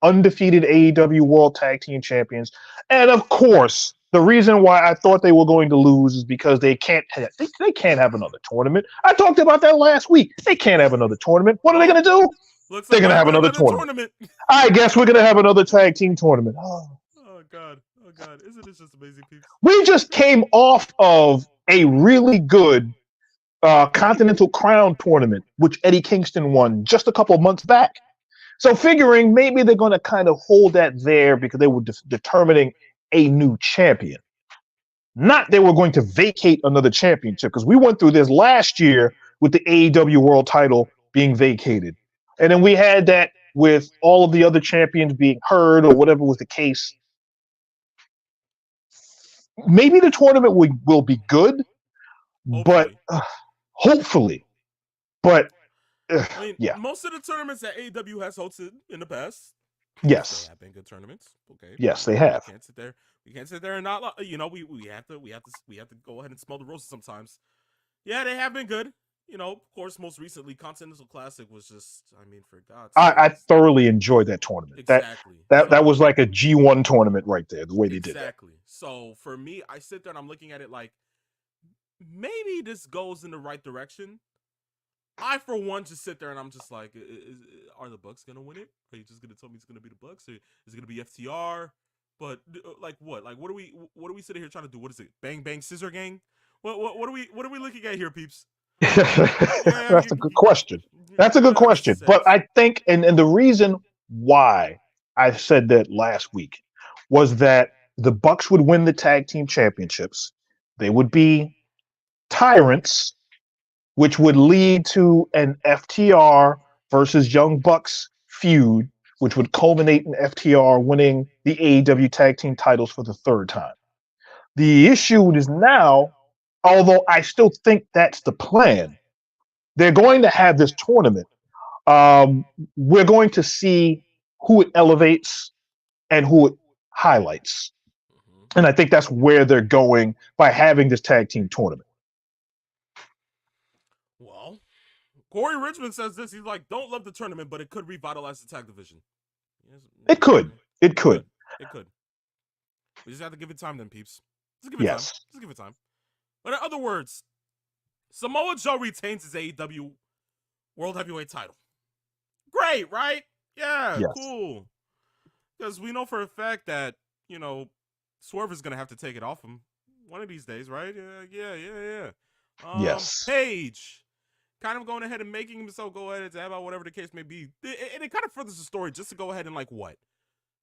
Undefeated AEW World Tag Team Champions. And of course, the reason why I thought they were going to lose is because they can't have another tournament. I talked about that last week. They can't have another tournament. What are they going to do? Looks They're like going to have another tournament. I guess we're going to have another tag team tournament. Oh God. Oh God. Isn't this just amazing, people? We just came off of a really good Continental Crown tournament, which Eddie Kingston won just a couple months back. So figuring maybe they're going to kind of hold that there because they were determining a new champion. Not they were going to vacate another championship because we went through this last year with the AEW World title being vacated. And then we had that with all of the other champions being heard or whatever was the case. Maybe the tournament will be good, but hopefully. But I mean, yeah. most of the tournaments that AEW has hosted in the past, yes, they have been good tournaments. Okay. Yes, they have. We can't sit there and not. We have to go ahead and smell the roses sometimes. Yeah, they have been good. Of course, most recently, Continental Classic was just. I mean, for God's sake. I thoroughly enjoyed that tournament. Exactly. That was like a G1 tournament right there. The way they did that. Exactly. So for me, I sit there and I'm looking at it like maybe this goes in the right direction. I, for one, just sit there and I'm just like, are the Bucks gonna win it? Are you just gonna tell me it's gonna be the Bucks, or is it gonna be FTR? But like what? Like what are we sitting here trying to do? What is it? Bang bang scissor gang? What are we looking at here, peeps? That's a good question. That's a good question. But I think, and the reason why I said that last week was that the Bucks would win the tag team championships. They would be tyrants, which would lead to an FTR versus Young Bucks feud, which would culminate in FTR winning the AEW tag team titles for the third time. The issue is now, although I still think that's the plan, they're going to have this tournament. We're going to see who it elevates and who it highlights. And I think that's where they're going by having this tag team tournament. Well, Corey Richmond says this. He's like, don't love the tournament, but it could revitalize the tag division. It could. It could. We just have to give it time then, peeps. Just give it time. Just give it time. But in other words, Samoa Joe retains his AEW World Heavyweight title. Great, right? Yeah, cool. Because we know for a fact that, Swerve is going to have to take it off him one of these days, right? Yeah. Yes. Paige, kind of going ahead and making himself go ahead and dab out whatever the case may be. And it kind of furthers the story just to go ahead and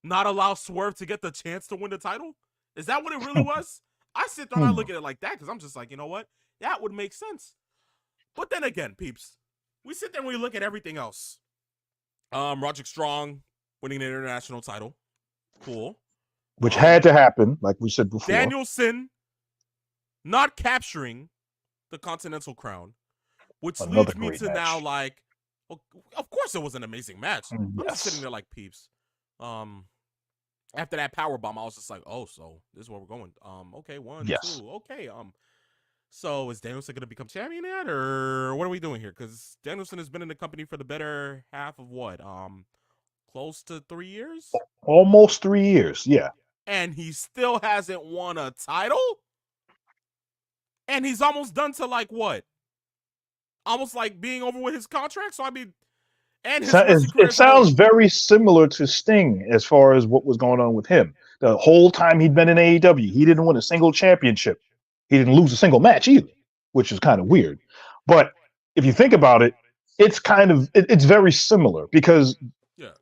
not allow Swerve to get the chance to win the title? Is that what it really was? I sit there and I look at it like that because I'm just like, you know what? That would make sense. But then again, peeps, we sit there and we look at everything else. Roderick Strong winning the international title. Cool. Which had to happen, like we said before. Danielson not capturing the Continental Crown, which Another leads me to match. now well, of course it was an amazing match. I'm just sitting there like, peeps. After that power bomb, I was just like, oh, so this is where we're going. Okay, 1, 2, okay. So is Danielson going to become champion yet, or what are we doing here? Because Danielson has been in the company for the better half of what? Close to 3 years? Almost 3 years, yeah. and he still hasn't won a title? And he's almost done to like what? Almost like being over with his contract? So, I mean, and his wrestling career It as a whole. sounds very similar to Sting as far as what was going on with him. The whole time he'd been in AEW, he didn't win a single championship. He didn't lose a single match either, which is kind of weird. But if you think about it, it's very similar because Yeah.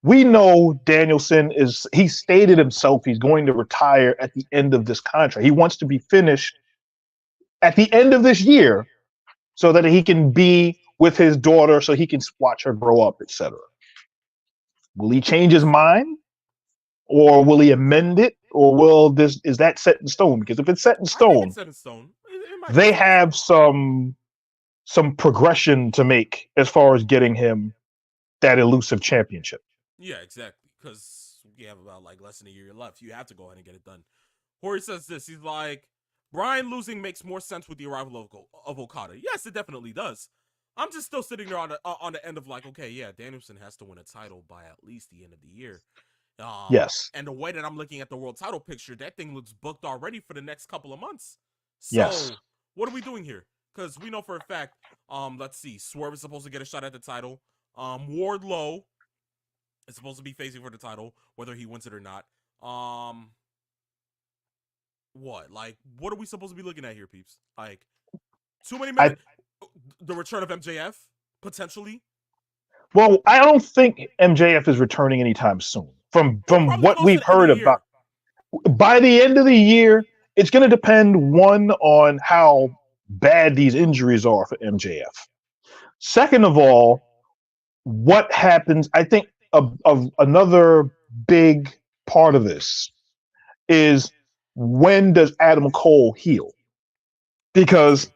we know Danielson he stated himself he's going to retire at the end of this contract. He wants to be finished at the end of this year so that he can be with his daughter, so he can watch her grow up, etc. Will he change his mind, or will he amend it, or is that set in stone? Because if it's set in I think stone, it's set in stone. It might be they set in have stone. some progression to make as far as getting him that elusive championship. Yeah, exactly. Because we have about like less than a year left. You have to go ahead and get it done. Corey says this. He's like, Brian losing makes more sense with the arrival of Okada. Yes, it definitely does. I'm just still sitting there on the end of like, okay, yeah, Danielson has to win a title by at least the end of the year. Yes. And the way that I'm looking at the world title picture, that thing looks booked already for the next couple of months. So, Yes. what are we doing here? Because we know for a fact, let's see, Swerve is supposed to get a shot at the title. Wardlow is supposed to be facing for the title, whether he wins it or not. What? Like, what are we supposed to be looking at here, peeps? Like, too many minutes. The return of MJF, potentially. Well, I don't think MJF is returning anytime soon. From We're probably what close to we've the end of heard the year. about, by the end of the year, it's going to depend, one, on how bad these injuries are for MJF. Second of all, what happens? I think another big part of this is, when does Adam Cole heal? Because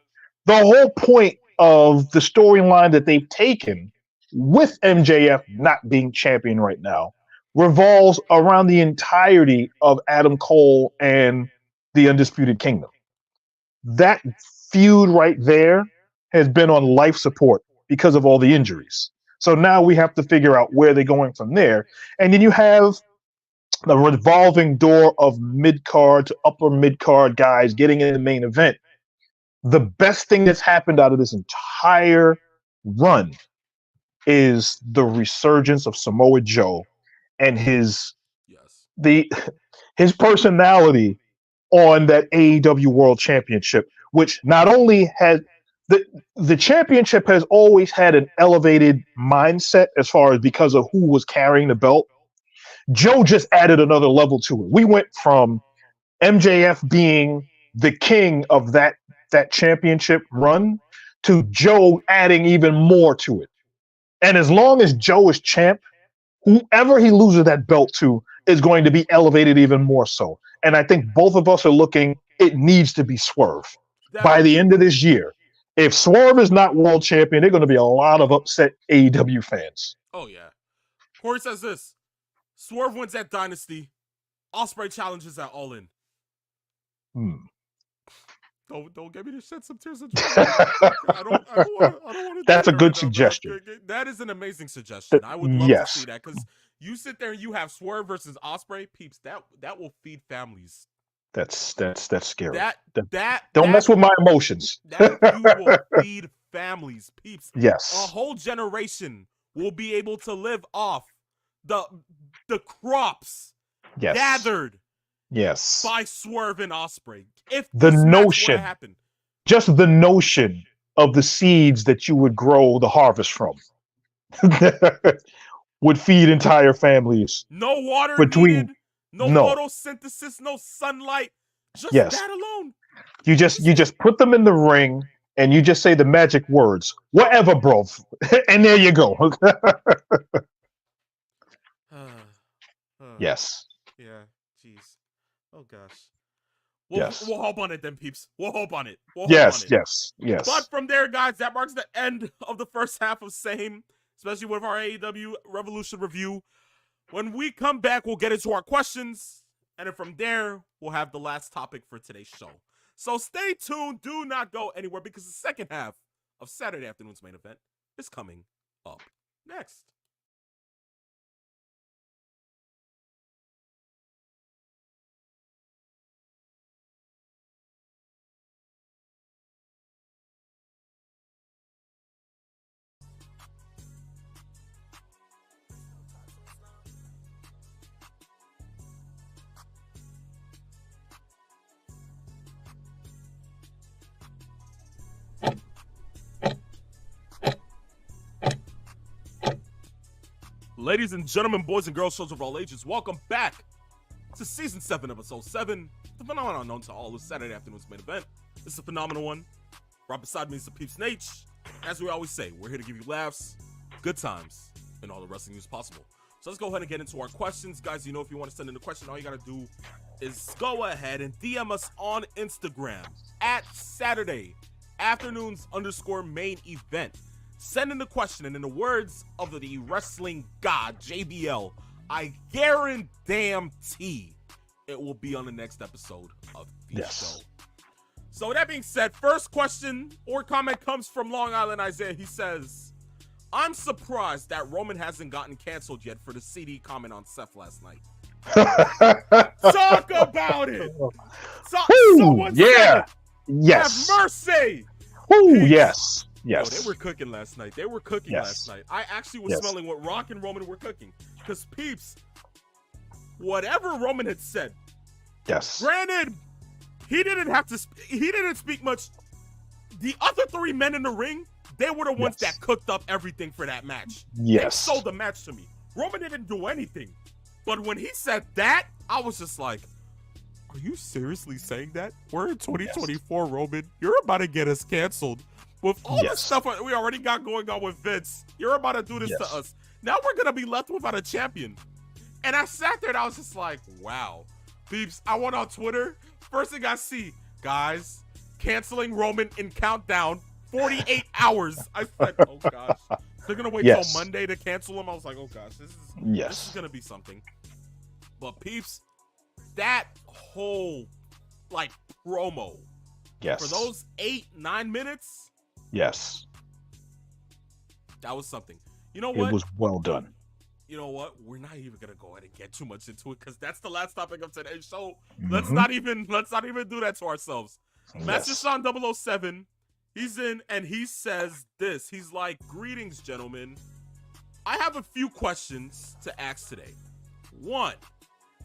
the whole point of the storyline that they've taken with MJF not being champion right now revolves around the entirety of Adam Cole and the Undisputed Kingdom. That feud right there has been on life support because of all the injuries. So now we have to figure out where they're going from there. And then you have the revolving door of mid card to upper mid card guys getting in the main event. The best thing that's happened out of this entire run is the resurgence of Samoa Joe and his personality on that AEW World Championship, which not only has the championship has always had an elevated mindset as far as because of who was carrying the belt. Joe just added another level to it. We went from MJF being the king of that championship run to Joe adding even more to it. And as long as Joe is champ, whoever he loses that belt to is going to be elevated even more so. And I think both of us are looking, it needs to be Swerve by the end of this year. If Swerve is not world champion, there are going to be a lot of upset AEW fans. Oh, yeah. Corey says this. Swerve wins at Dynasty. Ospreay challenges at All In. Don't get me to shed some tears of joy. I don't want to. That's a good suggestion. That is an amazing suggestion. I would love to see that, because you sit there and you have Swerve versus Ospreay, peeps. That will feed families. That's scary. Don't mess with my emotions. That you will feed families, peeps. Yes. A whole generation will be able to live off the crops gathered by Swerve and Ospreay. If the notion, happen, just the notion of the seeds that you would grow the harvest from would feed entire families. No water needed, no photosynthesis, no sunlight. Just that alone. You just put them in the ring and you just say the magic words, whatever, bro, and there you go. Yes. Yeah. Jeez. Oh gosh. We'll hope on it then, peeps. We'll hope on it. Yes. But from there, guys, that marks the end of the first half of Same, especially with our AEW Revolution review. When we come back, we'll get into our questions, and then from there, we'll have the last topic for today's show. So stay tuned. Do not go anywhere, because the second half of Saturday afternoon's main event is coming up next. Ladies and gentlemen, boys and girls, children of all ages, welcome back to Season 7, Episode 7, the phenomenon known to all is Saturday afternoon's main event. It's a phenomenal one. Right beside me is the Peeps Nate. As we always say, we're here to give you laughs, good times, and all the wrestling news possible. So let's go ahead and get into our questions. Guys, you know if you want to send in a question, all you got to do is go ahead and DM us on Instagram at Saturday afternoons _ main event. Send in the question, and in the words of the wrestling god, JBL, I guarantee it will be on the next episode of the show. So with that being said, first question or comment comes from Long Island Isaiah. He says, I'm surprised that Roman hasn't gotten canceled yet for the CD comment on Seth last night. Talk about it. Someone said, yes. Have mercy. Ooh, yes. Yes. Oh, they were cooking last night. They were cooking last night. I actually was smelling what Rock and Roman were cooking. Because, Peeps, whatever Roman had said, granted, he didn't speak much. The other three men in the ring, they were the ones that cooked up everything for that match. They sold the match to me. Roman didn't do anything. But when he said that, I was just like, are you seriously saying that? We're in 2024, Roman. You're about to get us canceled. With all the stuff we already got going on with Vince, you're about to do this to us. Now we're going to be left without a champion. And I sat there and I was just like, wow. Peeps, I went on Twitter. First thing I see, guys, canceling Roman in countdown, 48 hours. I said, oh gosh. They're going to wait till Monday to cancel him. I was like, oh gosh, this is going to be something. But Peeps, that whole, promo. For those 8-9 minutes. That was something. You know what? It was well done. You know what? We're not even gonna go ahead and get too much into it because that's the last topic of today's show. Let's not even do that to ourselves. Master Sean 007, he's in and he says this. He's like, greetings, gentlemen. I have a few questions to ask today. 1,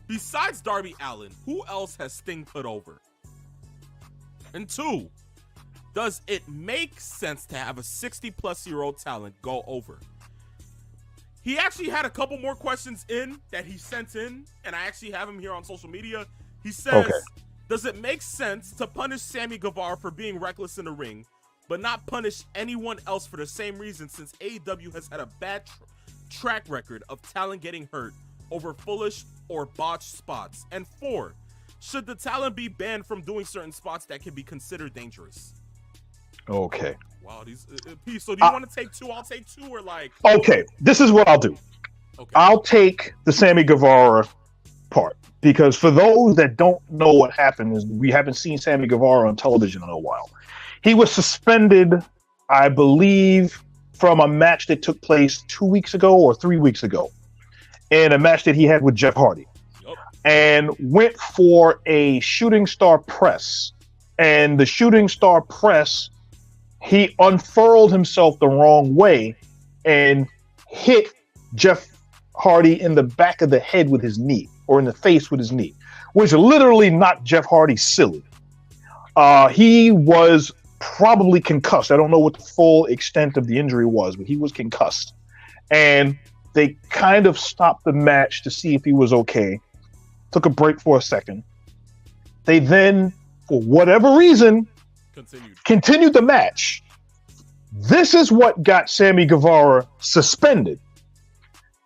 besides Darby Allin, who else has Sting put over? And 2, does it make sense to have a 60-plus-year-old talent go over? He actually had a couple more questions in that he sent in, and I actually have him here on social media. He says, does it make sense to punish Sammy Guevara for being reckless in the ring, but not punish anyone else for the same reason, since AEW has had a bad track record of talent getting hurt over foolish or botched spots? And 4, should the talent be banned from doing certain spots that can be considered dangerous? Okay. Wow, these Peace. So do you want to take 2? I'll take 2 or Okay, this is what I'll do. Okay. I'll take the Sammy Guevara part because for those that don't know what happened is we haven't seen Sammy Guevara on television in a while. He was suspended, I believe, from a match that took place 2 weeks ago or 3 weeks ago, in a match that he had with Jeff Hardy, and went for a shooting star press. And the shooting star press, he unfurled himself the wrong way and hit Jeff Hardy in the back of the head with his knee, or in the face with his knee, which literally knocked Jeff Hardy silly. He was probably concussed. I don't know what the full extent of the injury was, but he was concussed. And they kind of stopped the match to see if he was okay. Took a break for a second. They then, for whatever reason, continued the match. This is what got Sammy Guevara suspended.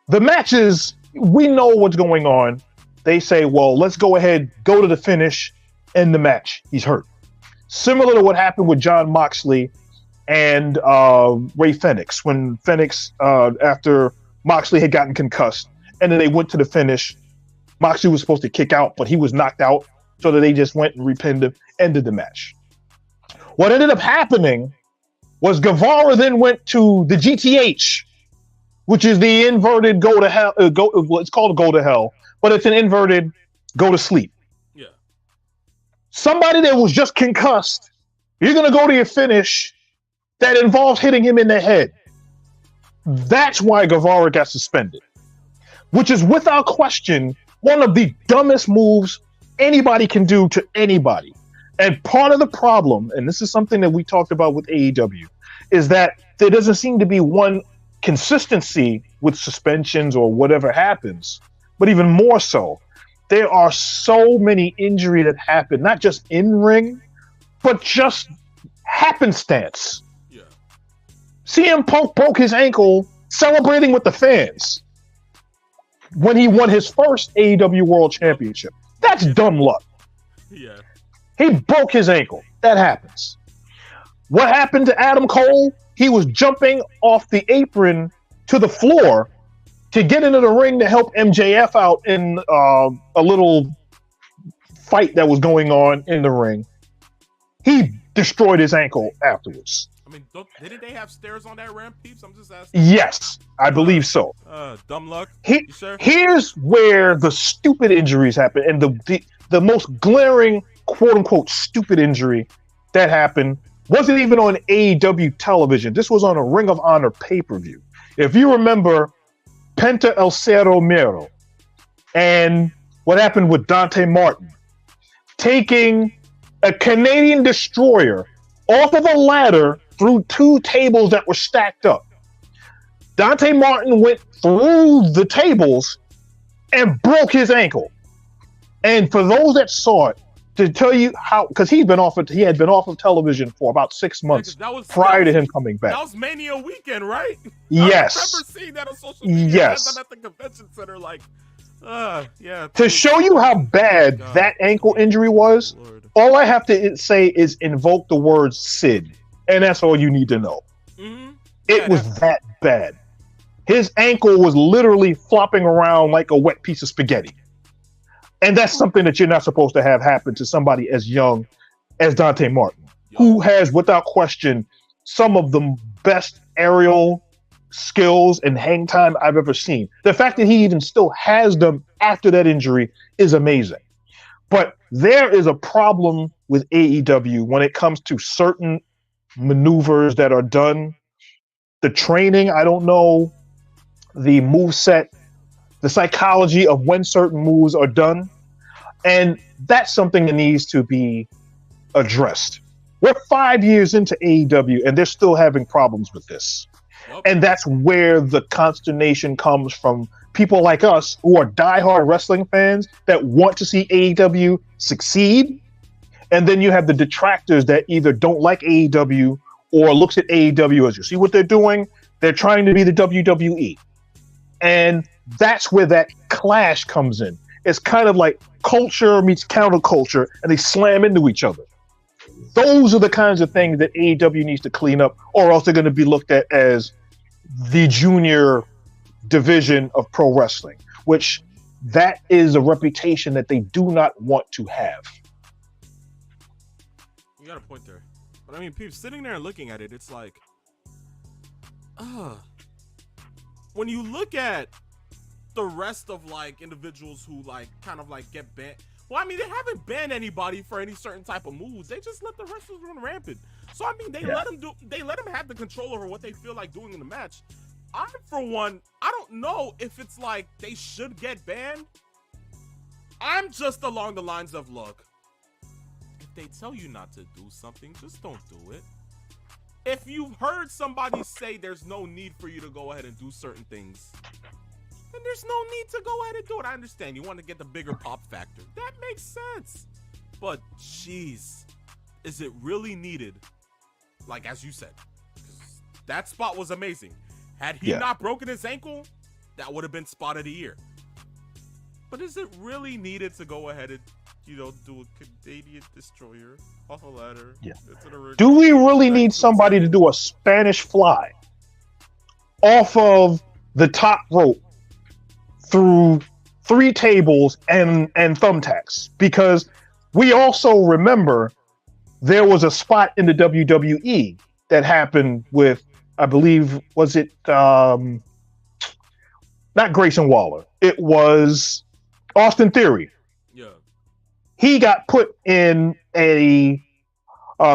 The matches, we know what's going on. They say, well, let's go ahead, go to the finish, end the match. He's hurt. Similar to what happened with Jon Moxley and Ray Fenix, when Fenix, after Moxley had gotten concussed, and then they went to the finish. Moxley was supposed to kick out, but he was knocked out, so that they just went and repinned him, ended the match. What ended up happening was Guevara then went to the GTH, which is the inverted go to hell. Well, it's called go to hell, but it's an inverted go to sleep. Yeah. Somebody that was just concussed, you're going to go to your finish that involves hitting him in the head. That's why Guevara got suspended, which is without question one of the dumbest moves anybody can do to anybody. And part of the problem, and this is something that we talked about with AEW, is that there doesn't seem to be one consistency with suspensions or whatever happens, but even more so, there are so many injuries that happen, not just in ring, but just happenstance. Yeah. CM Punk broke his ankle celebrating with the fans when he won his first AEW World Championship. That's dumb luck. Yeah. He broke his ankle. That happens. What happened to Adam Cole? He was jumping off the apron to the floor to get into the ring to help MJF out in a little fight that was going on in the ring. He destroyed his ankle afterwards. I mean, didn't they have stairs on that ramp, peeps? I'm just asking. Yes, I believe so. Dumb luck. You sure? Here's where the stupid injuries happen, and the most glaring quote unquote stupid injury that happened wasn't even on AEW television. This was on a Ring of Honor pay-per-view. If you remember Penta El Cerro Miedo and what happened with Dante Martin, taking a Canadian destroyer off of a ladder through two tables that were stacked up. Dante Martin went through the tables and broke his ankle. And for those that saw it, to tell you how, because he had been off of television for about 6 months prior to him coming back. That was Mania weekend, right? Yes. I remember seeing that on social media. Yes. I'm at the convention center, yeah. To show you how bad that ankle injury was, Lord. all I have to say is invoke the word Sid, and that's all you need to know. Mm-hmm. It was that bad. His ankle was literally flopping around like a wet piece of spaghetti. And that's something that you're not supposed to have happen to somebody as young as Dante Martin, who has, without question, some of the best aerial skills and hang time I've ever seen. The fact that he even still has them after that injury is amazing. But there is a problem with AEW when it comes to certain maneuvers that are done. The training, I don't know, the moveset, the psychology of when certain moves are done. And that's something that needs to be addressed. We're 5 years into AEW and they're still having problems with this. Yep. And that's where the consternation comes from people like us who are diehard wrestling fans that want to see AEW succeed. And then you have the detractors that either don't like AEW or looks at AEW as, you see what they're doing? They're trying to be the WWE. And that's where that clash comes in. It's kind of like culture meets counterculture, and they slam into each other. Those are the kinds of things that AEW needs to clean up, or else they're going to be looked at as the junior division of pro wrestling, which that is a reputation that they do not want to have. You got a point there. But I mean, people sitting there and looking at it, it's like, when you look at the rest of like individuals who like kind of like get banned. Well, I mean, they haven't banned anybody for any certain type of moves. They just let the wrestlers run rampant. So I mean, they let them have the control over what they feel like doing in the match. I, for one, I don't know if it's like they should get banned. I'm just along the lines of, look, if they tell you not to do something, just don't do it. If you've heard somebody say there's no need for you to go ahead and do certain things, then there's no need to go ahead and do it. I understand you want to get the bigger pop factor. That makes sense. But, jeez, is it really needed? Like, as you said, that spot was amazing. Had he not broken his ankle, that would have been spot of the year. But is it really needed to go ahead and, do a Canadian destroyer off a ladder? Yeah. Do we really need somebody to do a Spanish fly off of the top rope through 3 tables and thumbtacks? Because we also remember there was a spot in the WWE that happened with, I believe, was it not Grayson Waller? It was Austin Theory. Yeah. He got put in a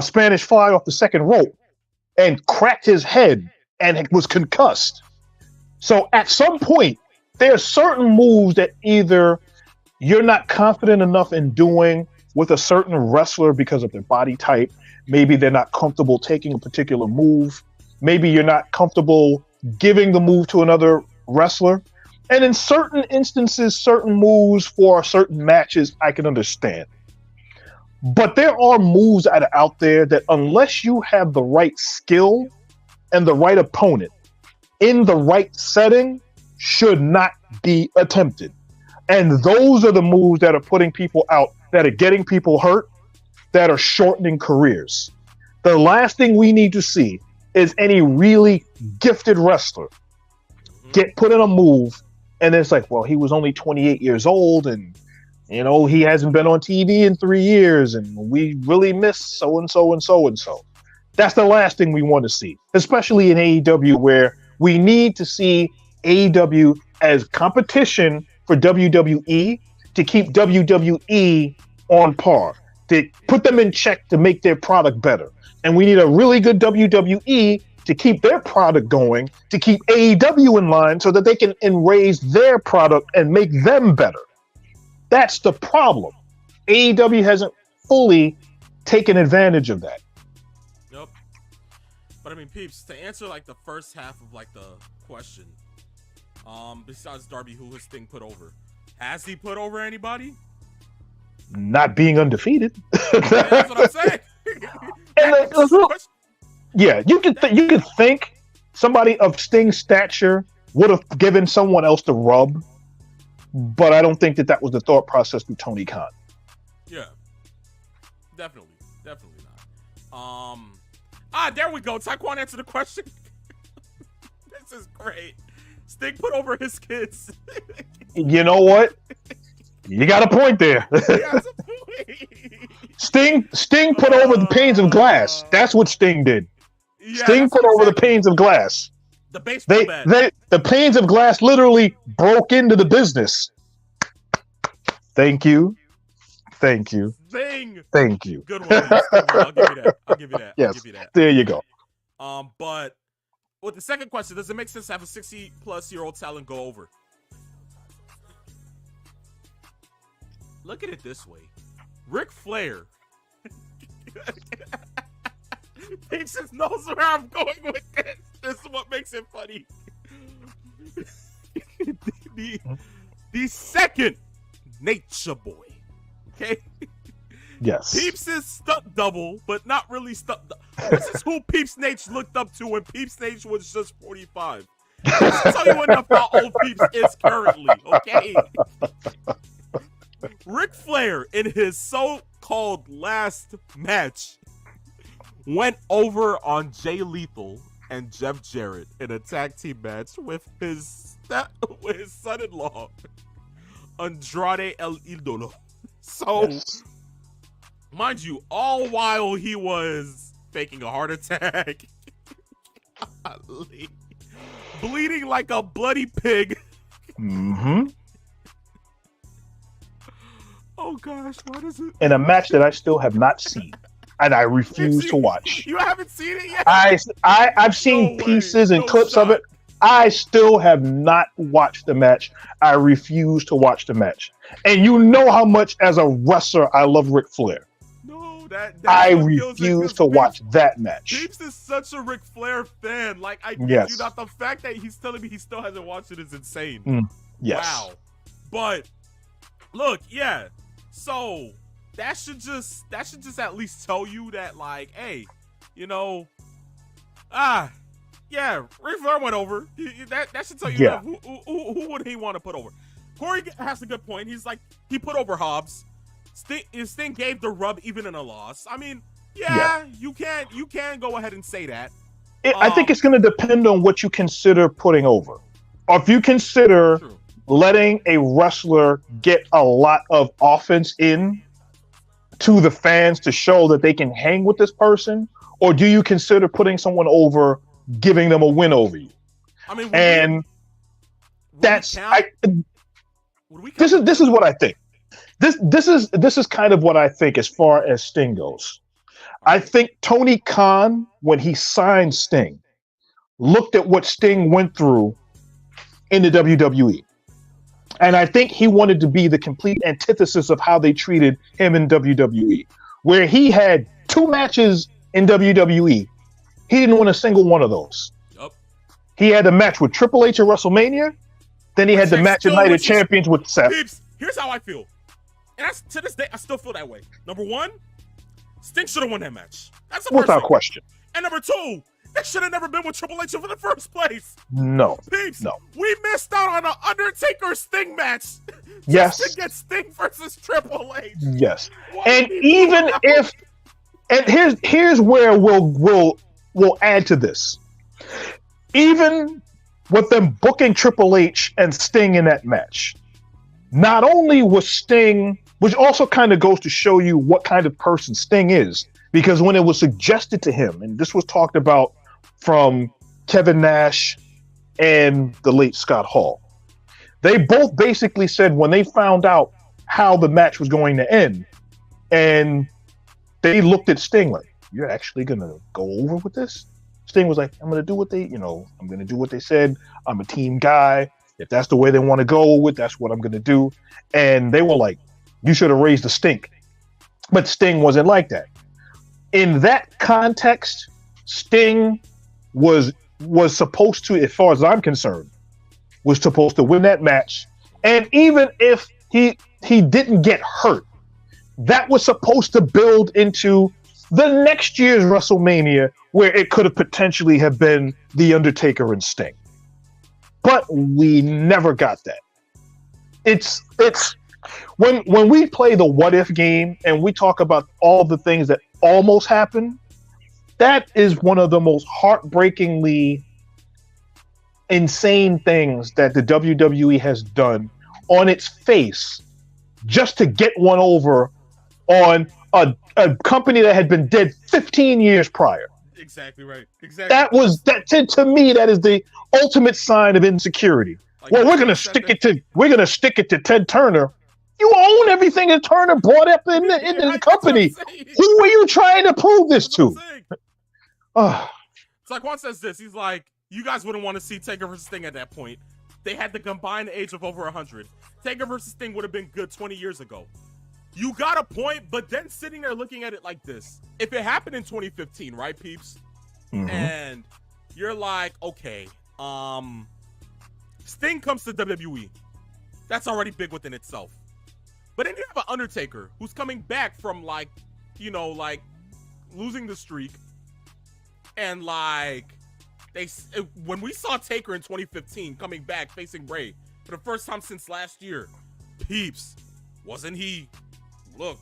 Spanish fly off the second rope and cracked his head and was concussed. So at some point, there are certain moves that either you're not confident enough in doing with a certain wrestler because of their body type. Maybe they're not comfortable taking a particular move. Maybe you're not comfortable giving the move to another wrestler. And in certain instances, certain moves for certain matches, I can understand. But there are moves that are out there that unless you have the right skill and the right opponent in the right setting, should not be attempted. And those are the moves that are putting people out, that are getting people hurt, that are shortening careers. The last thing we need to see is any really gifted wrestler get put in a move, and it's like, well, he was only 28 years old, and he hasn't been on TV in 3 years, and we really miss so and so and so and so. That's the last thing we want to see, especially in AEW, where we need to see AEW as competition for WWE to keep WWE on par, to put them in check to make their product better. And we need a really good WWE to keep their product going, to keep AEW in line so that they can raise their product and make them better. That's the problem. AEW hasn't fully taken advantage of that. Yep. But I mean, peeps, to answer like the first half of like the question, besides Darby, who has Sting put over? Has he put over anybody? Not being undefeated. Yeah, that's what I'm saying. Yeah, you could think somebody of Sting's stature would have given someone else the rub, but I don't think that was the thought process through Tony Khan. Yeah, definitely not. There we go. Taekwon answered the question. This is great. Sting put over his kids. You know what? You got a point there. Sting put over the panes of glass. That's what Sting did. Yeah, Sting put over the panes of glass. The baseball bat. The panes of glass literally broke into the business. Thank you. Sting. Thank you. Good one. I'll give you that. Yes. I'll give you that. There you go. But with the second question, does it make sense to have a 60-plus-year-old talent go over? Look at it this way. Ric Flair. He just knows where I'm going with this. This is what makes it funny. the second Nature Boy. Okay? Yes. Peeps is stunt double, but not really stunt double. This is who Peeps Nate looked up to when Peeps Nate was just 45. This will tell you enough how old Peeps is currently, okay? Ric Flair, in his so-called last match, went over on Jay Lethal and Jeff Jarrett in a tag team match with his son-in-law, Andrade El Idolo. So, yes. Mind you, all while he was faking a heart attack, bleeding like a bloody pig. Mm-hmm. Oh gosh, what is it? In a match that I still have not seen, and I refuse to watch. You haven't seen it yet? I've seen pieces and clips of it. I still have not watched the match. I refuse to watch the match. And you know how much as a wrestler I love Ric Flair. No, that I refuse to watch that match. Peeps is such a Ric Flair fan. Like, I kid you not, the fact that he's telling me he still hasn't watched it is insane. Yes. Wow. But look, yeah. So that should just at least tell you that, like, hey, yeah, Ric Flair went over. That should tell you who would he want to put over. Corey has a good point. He's like, he put over Hobbs. Sting gave the rub even in a loss. I mean, you can go ahead and say that. I think it's going to depend on what you consider putting over. Or if you consider letting a wrestler get a lot of offense in to the fans to show that they can hang with this person, or do you consider putting someone over, giving them a win over you? I mean, this is what I think. This is kind of what I think as far as Sting goes. I think Tony Khan, when he signed Sting, looked at what Sting went through in the WWE. And I think he wanted to be the complete antithesis of how they treated him in WWE, where he had 2 matches in WWE. He didn't win a single one of those. Yep. He had a match with Triple H at WrestleMania. Then he had the match at Night of Champions with Seth. Peeps, here's how I feel. And to this day, I still feel that way. Number one, Sting should have won that match. That's the Without question. And number two, that should have never been with Triple H in the first place. No. Peeps, no. We missed out on an Undertaker Sting match. Yes. Just to get Sting versus Triple H. Yes. And even if, and here's where we'll add to this. Even with them booking Triple H and Sting in that match, not only was Sting, which also kind of goes to show you what kind of person Sting is, because when it was suggested to him, and this was talked about from Kevin Nash and the late Scott Hall, they both basically said when they found out how the match was going to end, and they looked at Sting like, "You're actually going to go over with this?" Sting was like, I'm going to do what I'm going to do what they said. I'm a team guy. If that's the way they want to go with, that's what I'm going to do. And they were like, you should have raised the stink. But Sting wasn't like that. In that context, Sting was supposed to, as far as I'm concerned, was supposed to win that match. And even if he didn't get hurt, that was supposed to build into the next year's WrestleMania, where it could have potentially have been The Undertaker and Sting. But we never got that. It's when we play the what if game and we talk about all the things that almost happened, that is one of the most heartbreakingly insane things that the WWE has done on its face just to get one over on a company that had been dead 15 years prior. Exactly right. Exactly. That to me, that is the ultimate sign of insecurity. Like, well, we're gonna stick it to Ted Turner. You own everything that Turner brought up in the company. Who are you trying to prove this to? It's like Juan says this. He's like, you guys wouldn't want to see Taker versus Sting at that point. They had the combined age of over 100. Taker versus Sting would have been good 20 years ago. You got a point, but then sitting there looking at it like this. If it happened in 2015, right, peeps? Mm-hmm. And you're like, okay, Sting comes to WWE. That's already big within itself. But then you have an Undertaker who's coming back from losing the streak. And when we saw Taker in 2015 coming back facing Bray for the first time since last year, peeps, wasn't he? Look,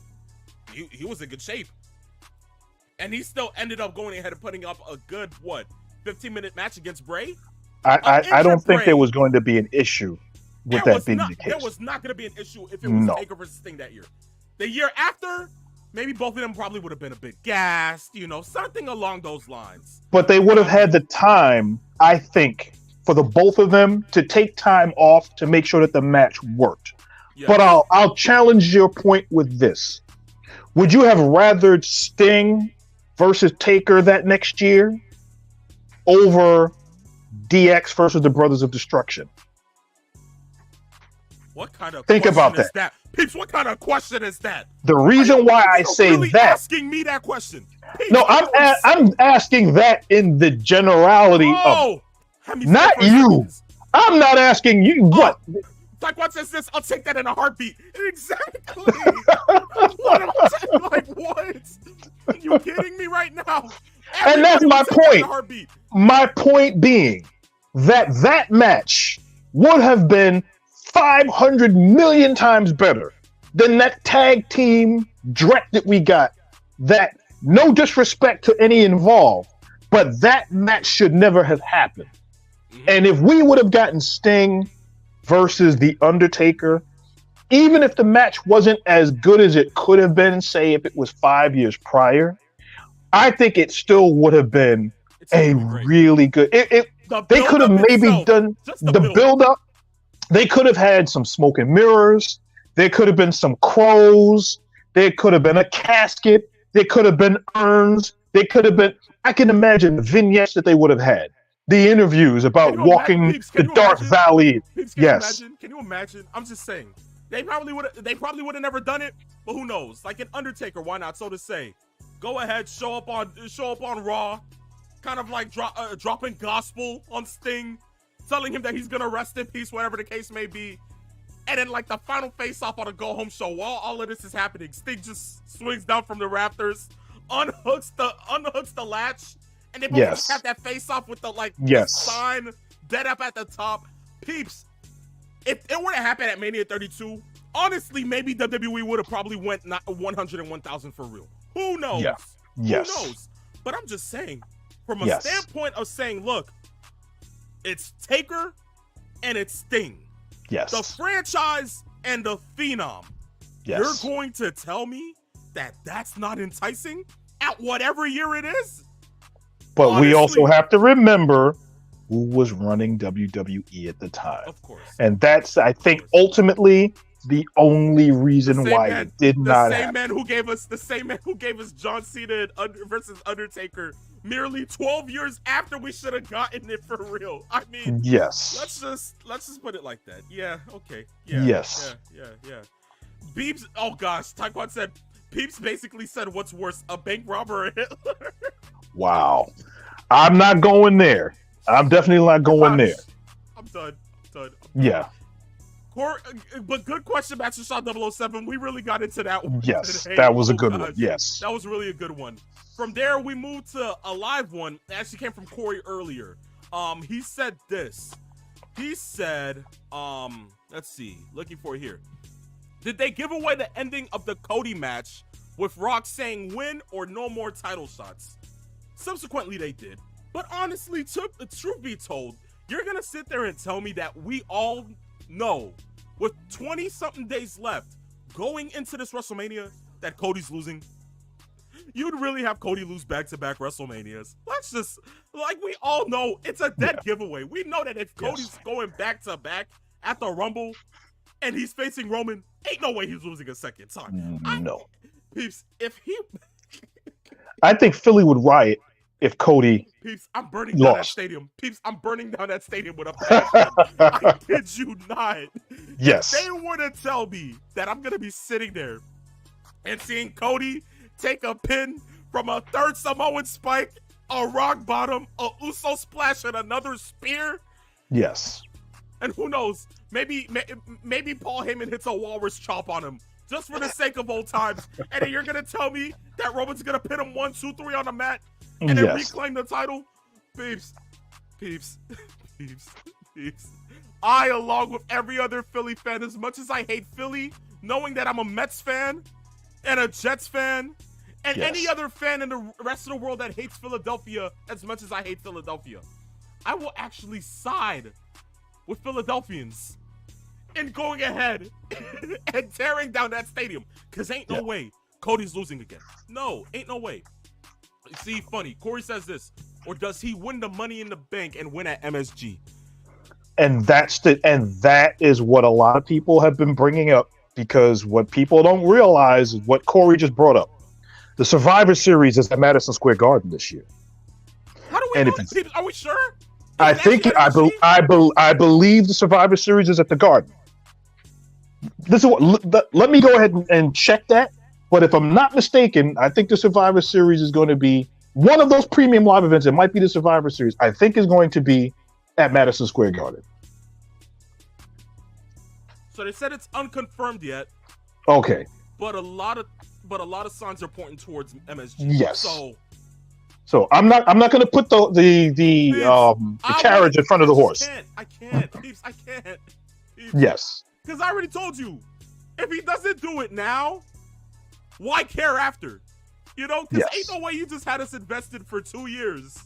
he was in good shape. And he still ended up going ahead and putting up a good, 15-minute match against Bray? I don't think there was going to be an issue with that being the case. There was not going to be an issue if it was Taker versus Sting that year. The year after, maybe both of them probably would have been a bit gassed, something along those lines. But they would have had the time, I think, for the both of them to take time off to make sure that the match worked. Yes. But I'll challenge your point with this. Would you have rathered Sting versus Taker that next year over DX versus the Brothers of Destruction? What kind of think about that? Peeps, what kind of question is that? The reason why I say really that, asking me that question. Peeps, no, I'm asking that in the generality of not you. I'm not asking you what. Like what says this? I'll take that in a heartbeat. Exactly. What am I saying? Like what? Are you kidding me right now? And that's my point. My point being that match would have been 500 million times better than that tag team dreck that we got. That, no disrespect to any involved, but that match should never have happened. Mm-hmm. And if we would have gotten Sting versus The Undertaker, even if the match wasn't as good as it could have been, say if it was 5 years prior, I think it still would have been really good. They could have maybe done the build-up. They could have had some smoke and mirrors. There could have been some crows. There could have been a casket. There could have been urns. They could have been, I can imagine the vignettes that they would have had. The interviews about walking the dark valley. Yes. Can you imagine? I'm just saying. They probably would have never done it, but who knows? Like an Undertaker, why not? So to say, go ahead, show up on Raw, kind of like dropping gospel on Sting, telling him that he's gonna rest in peace, whatever the case may be. And then like the final face-off on a go-home show, while all of this is happening, Sting just swings down from the rafters, unhooks the latch, and they both just have that face-off with the the sign dead up at the top. Peeps, if it were to happen at Mania 32, honestly, maybe WWE would have probably went 101,000 for real. Who knows? Yeah. Yes. Who knows? But I'm just saying, from a standpoint of saying, look, it's Taker and it's Sting. Yes. The franchise and the Phenom. Yes. You're going to tell me that that's not enticing at whatever year it is? But honestly, we also have to remember who was running WWE at the time. Of course. And that's, I think, ultimately the only reason why it did not happen. The same man who gave us John Cena versus Undertaker merely 12 years after we should have gotten it for real. I mean, yes. Let's just put it like that. Yeah, okay. Yeah. Yes. Yeah. Beeps, oh gosh, Taekwon said Peeps basically said what's worse, a bank robber or Hitler? Wow. I'm not going there. I'm definitely not going there. I'm done. Yeah. But good question, Master Shot 007. We really got into that one. Yes, today. that was a good one. Yes. That was really a good one. From there, we moved to a live one. It actually came from Corey earlier. He said this. He said, let's see, looking for it here. Did they give away the ending of the Cody match with Rock saying win or no more title shots? Subsequently, they did. But honestly, truth be told, you're going to sit there and tell me that we all know with 20-something days left going into this WrestleMania that Cody's losing? You'd really have Cody lose back-to-back WrestleManias. Let's just, like, we all know it's a dead giveaway. We know that if Cody's going back-to-back at the Rumble and he's facing Roman, ain't no way he's losing a second time. No. Peeps, if he... I think Philly would riot if Cody Peeps, I'm burning down that stadium. Peeps, I'm burning down that stadium with a passion. I kid you not. Yes. If they were to tell me that I'm going to be sitting there and seeing Cody take a pin from a third Samoan spike, a rock bottom, a Uso splash, and another spear. Yes. And who knows, maybe Paul Heyman hits a walrus chop on him just for the sake of old times. And then you're going to tell me that Roman's going to pin him 1, 2, 3 on the mat and then reclaim the title? Peeps. I, along with every other Philly fan, as much as I hate Philly, knowing that I'm a Mets fan and a Jets fan and any other fan in the rest of the world that hates Philadelphia as much as I hate Philadelphia, I will actually side with Philadelphians in going ahead and tearing down that stadium. Because ain't no way Cody's losing again. No, ain't no way. See, funny, Corey says this, or does he win the Money in the Bank and win at MSG? And that is what a lot of people have been bringing up, because what people don't realize is what Corey just brought up. The Survivor Series is at Madison Square Garden this year. How do we know? Are we sure? I believe the Survivor Series is at the Garden. This is what. Let me go ahead and check that. But if I'm not mistaken, I think the Survivor Series is going to be one of those premium live events. It might be the Survivor Series. I think is going to be at Madison Square Garden. So they said it's unconfirmed yet. Okay. But a lot of signs are pointing towards MSG. Yes. So I'm not going to put the carriage in front of the horse. I can't. Peeps. Yes. Because I already told you, if he doesn't do it now, why care after? You know, because ain't no way you just had us invested for 2 years.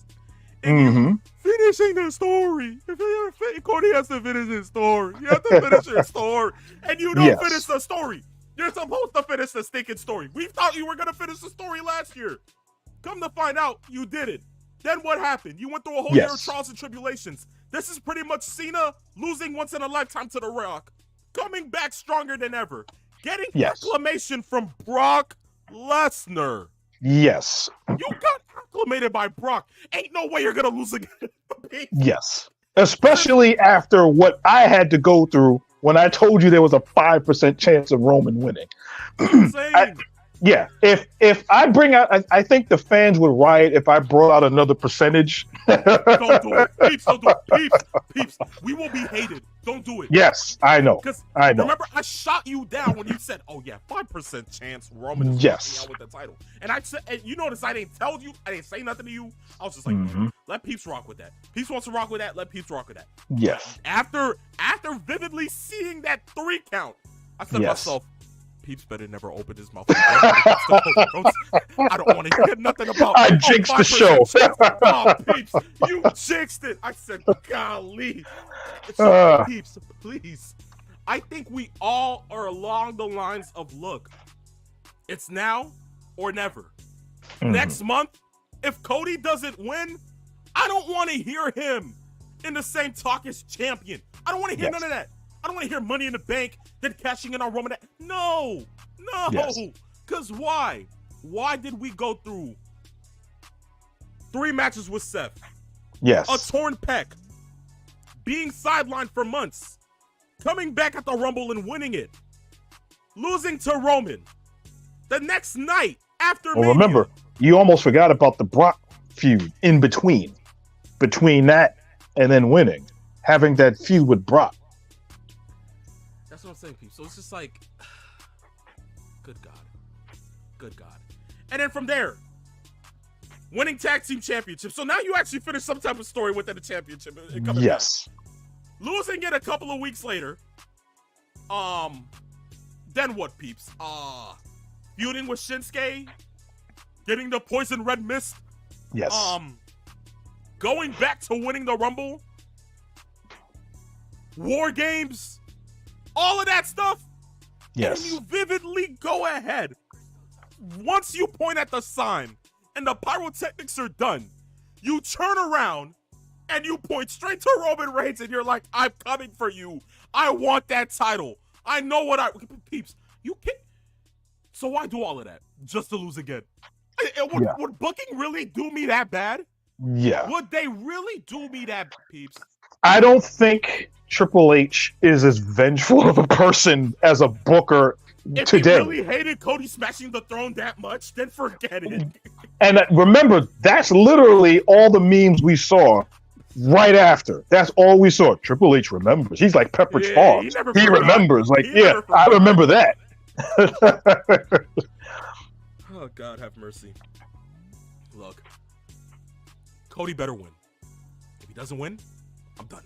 And finishing the story. If Cody has to finish his story, you have to finish your story. And you don't finish the story. You're supposed to finish the stinking story. We thought you were going to finish the story last year. Come to find out, you did it. Then what happened? You went through a whole year of trials and tribulations. This is pretty much Cena losing once in a lifetime to The Rock, coming back stronger than ever, getting acclamation from Brock Lesnar. Yes. You got acclimated by Brock. Ain't no way you're going to lose again. Yes. Especially after what I had to go through when I told you there was a 5% chance of Roman winning. Yeah, if I bring out, I think the fans would riot if I brought out another percentage. Don't do it, peeps. Don't do it, peeps. We will be hated. Don't do it. Yes, I know. Because I know. remember, I shot you down when you said, "Oh yeah, 5% chance Roman is Yes. walking out with the title." And I said, and you notice I didn't tell you, I didn't say nothing to you. I was just like, let peeps rock with that. Peeps wants to rock with that. Let peeps rock with that. Yes. After vividly seeing that 3 count, I said to myself, peeps better never open his mouth. I don't want to hear nothing about. I jinxed the show. Oh, peeps, you jinxed it. I said, golly. So, peeps, please. I think we all are along the lines of, look, it's now or never. Next month, if Cody doesn't win, I don't want to hear him in the same talk as champion. I don't want to hear none of that. I don't want to hear Money in the Bank, then cashing in on Roman. No. Because why? Why did we go through 3 matches with Seth? Yes. A torn pec. Being sidelined for months. Coming back at the Rumble and winning it. Losing to Roman. The next night after Mania. Remember, you almost forgot about the Brock feud in between. Between that and then winning. Having that feud with Brock. That's what I'm saying, people. So it's just like, good God. And then from there, winning tag team championship. So now you actually finish some type of story within the championship. Yes. Back. Losing it a couple of weeks later. Then what, peeps? Feuding with Shinsuke. Getting the poison red mist. Yes. Going back to winning the Rumble. War Games. All of that stuff. Yes. And you vividly go ahead. Once you point at the sign and the pyrotechnics are done, you turn around and you point straight to Roman Reigns and you're like, I'm coming for you. I want that title. I know what peeps, you can't. So why do all of that? Just to lose again? Would booking really do me that bad? Yeah. Would they really do me that, peeps? I don't think Triple H is as vengeful of a person as a booker if today. If he really hated Cody smashing the throne that much, then forget it. And remember, that's literally all the memes we saw right after. That's all we saw. Triple H remembers. He's like Pepperidge Farm. He remembers. Like, I remember that. Oh, God, have mercy. Look, Cody better win. If he doesn't win, I'm done.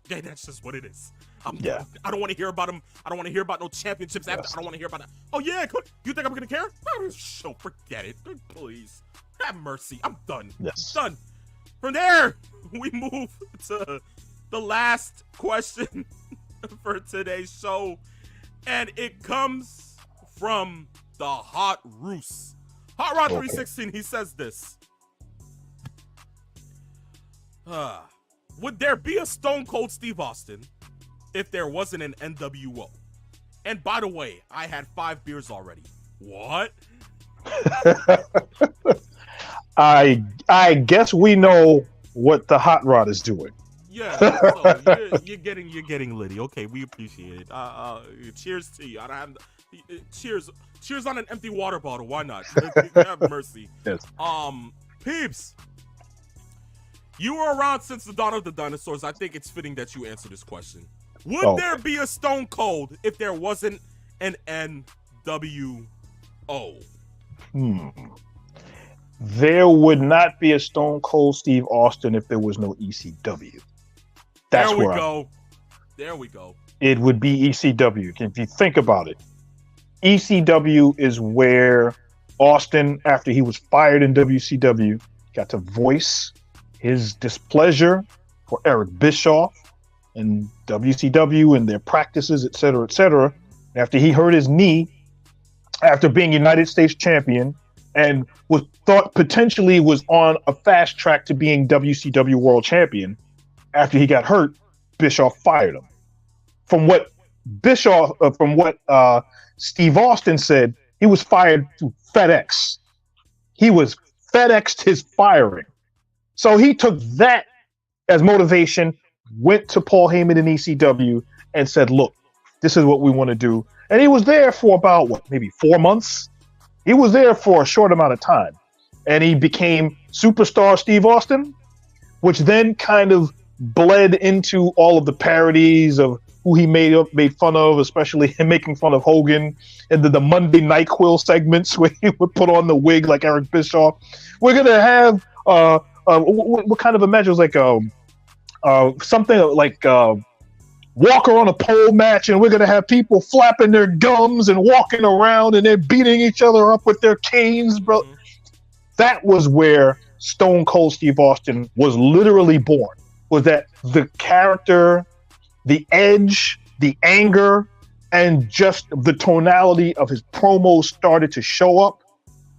Okay, that's just what it is. I'm done. I don't want to hear about him. I don't want to hear about no championships after. I don't want to hear about that. Oh, yeah, Cody, you think I'm going to care? So forget it. Please. Have mercy. I'm done. Yes. I'm done. From there, we move to the last question for today's show. And it comes from the Hot Roos. Hot Rod 316, he says this. Would there be a Stone Cold Steve Austin if there wasn't an NWO? And by the way, I had 5 beers already. What? I guess we know what the Hot Rod is doing. Yeah, so you're getting litty. Okay, we appreciate it. Cheers to you. I don't have cheers on an empty water bottle. Why not? Have mercy. Yes. Peeps, you were around since the dawn of the dinosaurs. I think it's fitting that you answer this question. Would there be a Stone Cold if there wasn't an NWO? There would not be a Stone Cold Steve Austin if there was no ECW. There we go. It would be ECW. If you think about it, ECW is where Austin, after he was fired in WCW, got to voice his displeasure for Eric Bischoff and WCW and their practices, et cetera, et cetera. After he hurt his knee, after being United States champion, and was thought potentially was on a fast track to being WCW world champion, after he got hurt, Bischoff fired him. From what Steve Austin said, he was fired through FedEx. He was FedExed his firing. So he took that as motivation, went to Paul Heyman in ECW and said, look, this is what we want to do. And he was there for about, maybe 4 months? He was there for a short amount of time, and he became superstar Steve Austin, which then kind of bled into all of the parodies of who he made fun of, especially him making fun of Hogan, and the Monday Night Quill segments where he would put on the wig like Eric Bischoff. We're gonna have what kind of a match? It was like something like Walker on a pole match, and we're gonna have people flapping their gums and walking around, and they're beating each other up with their canes, bro. Mhm. That was where Stone Cold Steve Austin was literally born. Was that the character, the edge, the anger, and just the tonality of his promos started to show up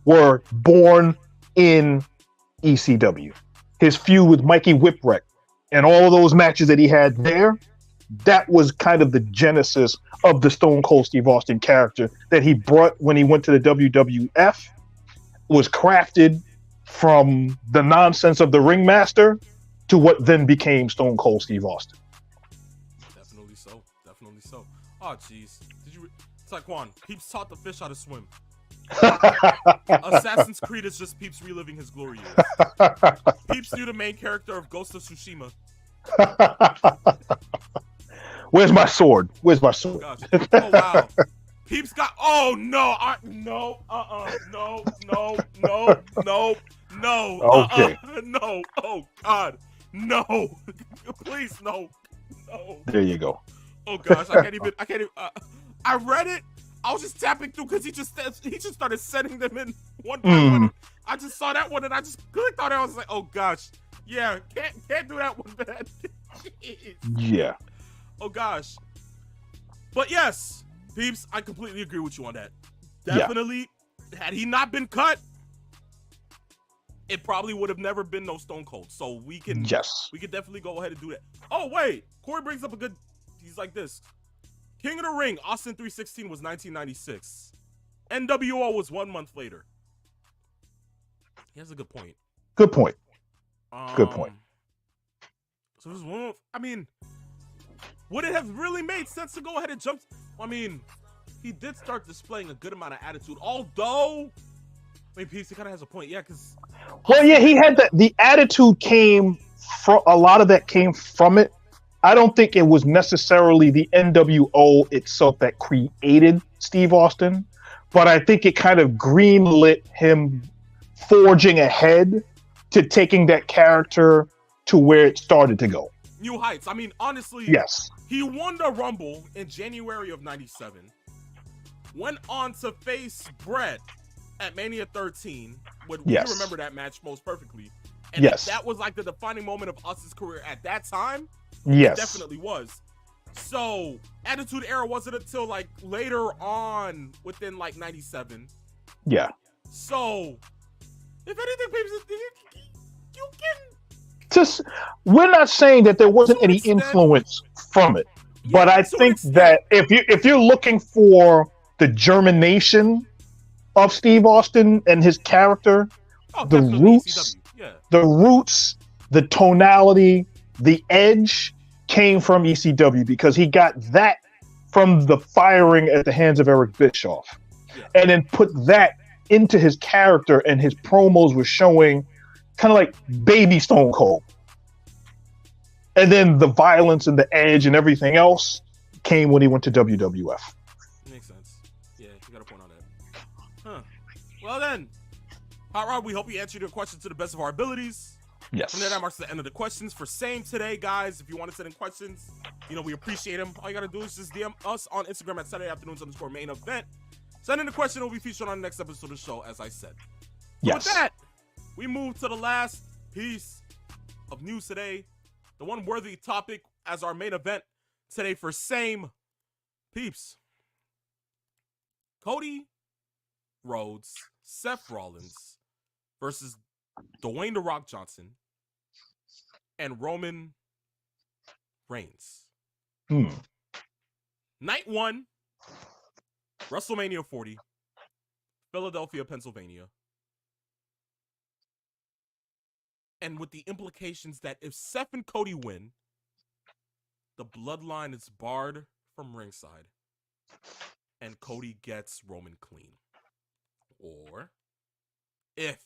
were born in ECW. His feud with Mikey Whipwreck and all of those matches that he had there, that was kind of the genesis of the Stone Cold Steve Austin character that he brought when he went to the WWF, was crafted from the nonsense of the ringmaster to what then became Stone Cold Steve Austin. Definitely so. Definitely so. Oh, jeez. Did you? Taekwon, Peeps taught the fish how to swim. Assassin's Creed is just Peeps reliving his glory years. Peeps knew the main character of Ghost of Tsushima. Where's my sword? Where's my sword? Gosh. Oh wow. Peeps got. Oh no. No. No. Okay. No. Oh God. No. Please no. No. There you go. Oh gosh. I can't even. I read it. I was just tapping through because he just started sending them in one by one. I just saw that one and I just clicked on it. I was like, oh gosh. Yeah. Can't do that one, man. Jeez. Yeah. Oh gosh. But yes, Peeps, I completely agree with you on that. Definitely, had he not been cut, it probably would have never been no Stone Cold. So we can definitely go ahead and do that. Oh wait, Corey brings up a good. He's like this. King of the Ring, Austin 316 was 1996. NWO was 1 month later. He has a good point. Good point. Good point. So this one. I mean. Would it have really made sense to go ahead and jump? I mean, he did start displaying a good amount of attitude. Although, I mean, Peeps, he kind of has a point. Yeah, because. Well, yeah, he had the attitude came from a lot of that came from it. I don't think it was necessarily the NWO itself that created Steve Austin, but I think it kind of greenlit him forging ahead to taking that character to where it started to go. New heights. I mean, honestly, yes. He won the Rumble in January of 97, went on to face Brett at Mania 13. You remember that match most perfectly. And that was like the defining moment of Austin's career at that time. Yes. It definitely was. So, Attitude Era wasn't until like later on within like 97. Yeah. So, if anything, you can... We're not saying that there wasn't any influence from it, but I think that if you're looking for the germination of Steve Austin and his character, the roots, the tonality, the edge came from ECW because he got that from the firing at the hands of Eric Bischoff, and then put that into his character, and his promos were showing kind of like baby Stone Cold. And then the violence and the edge and everything else came when he went to WWF. Makes sense. Yeah, you got a point on that. Huh. Well then, Hot Rod, we hope we answered your questions to the best of our abilities. Yes. From there, that marks the end of the questions for Same today, guys. If you want to send in questions, we appreciate them. All you got to do is just DM us on Instagram at Saturday Afternoons_main event. Send in the question. It will be featured on the next episode of the show, as I said. Yes. With that, we move to the last piece of news today. The one worthy topic as our main event today for Same. Peeps. Cody Rhodes, Seth Rollins versus Dwayne "The Rock" Johnson and Roman Reigns. Night 1, WrestleMania 40, Philadelphia, Pennsylvania. And with the implications that if Seth and Cody win, the bloodline is barred from ringside, and Cody gets Roman clean. Or if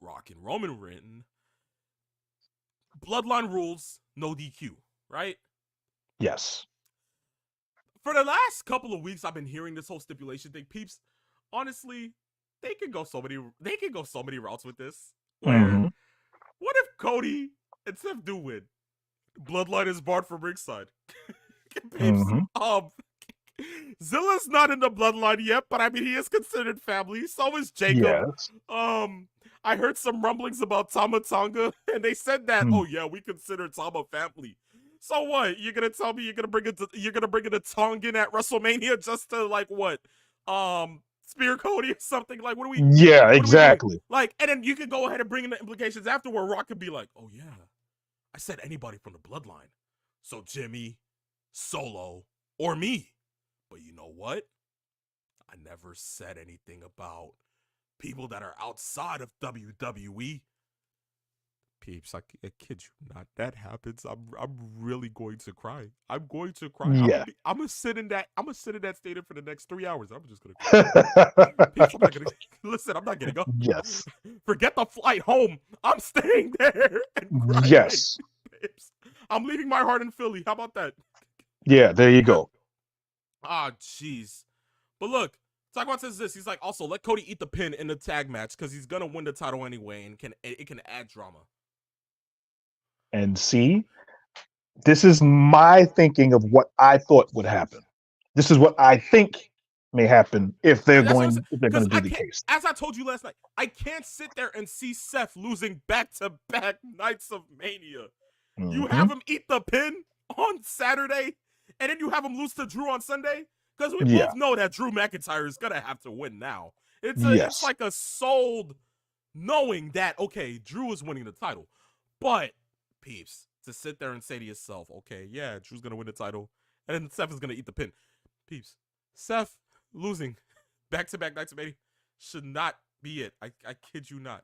Rock and Roman win, Bloodline rules, no DQ, right? Yes. For the last couple of weeks, I've been hearing this whole stipulation thing. Peeps, honestly, they could go so many routes with this. Where what if Cody and Seth do win? Bloodline is barred from ringside. Peeps, Zilla's not in the bloodline yet, but I mean he is considered family. So is Jacob. Yes. I heard some rumblings about Tama Tonga, and they said that, oh yeah, we consider Tama family. So what? You're gonna tell me you're gonna bring in a Tongan at WrestleMania just to like what? Spear Cody or something? Like what do we? Yeah, exactly. Like, and then you can go ahead and bring in the implications after where Rock could be like, oh yeah, I said anybody from the bloodline. So Jimmy, Solo, or me. But you know what? I never said anything about people that are outside of WWE. Peeps, I kid you not. That happens. I'm really going to cry. I'm going to cry. Yeah. I'm gonna sit in that stadium for the next 3 hours. I'm just gonna cry. Peeps, I'm not gonna listen. I'm not getting up. Yes. Forget the flight home. I'm staying there and crying. Yes. Peeps. I'm leaving my heart in Philly. How about that? Yeah, there you go. Ah, jeez. But look, Taekwondo says this. He's like, also let Cody eat the pin in the tag match because he's gonna win the title anyway, and it can add drama. And see, this is my thinking of what I thought would happen. This is what I think may happen if they're going to do the case. As I told you last night, I can't sit there and see Seth losing back-to-back nights of Mania. You have him eat the pin on Saturday, and then you have him lose to Drew on Sunday? Because we both know that Drew McIntyre is going to have to win now. It's like a sold knowing that, okay, Drew is winning the title. But, peeps, to sit there and say to yourself, okay, yeah, Drew's going to win the title, and then Seth is going to eat the pin. Peeps, Seth losing back-to-back nights of Mania should not be it. I kid you not.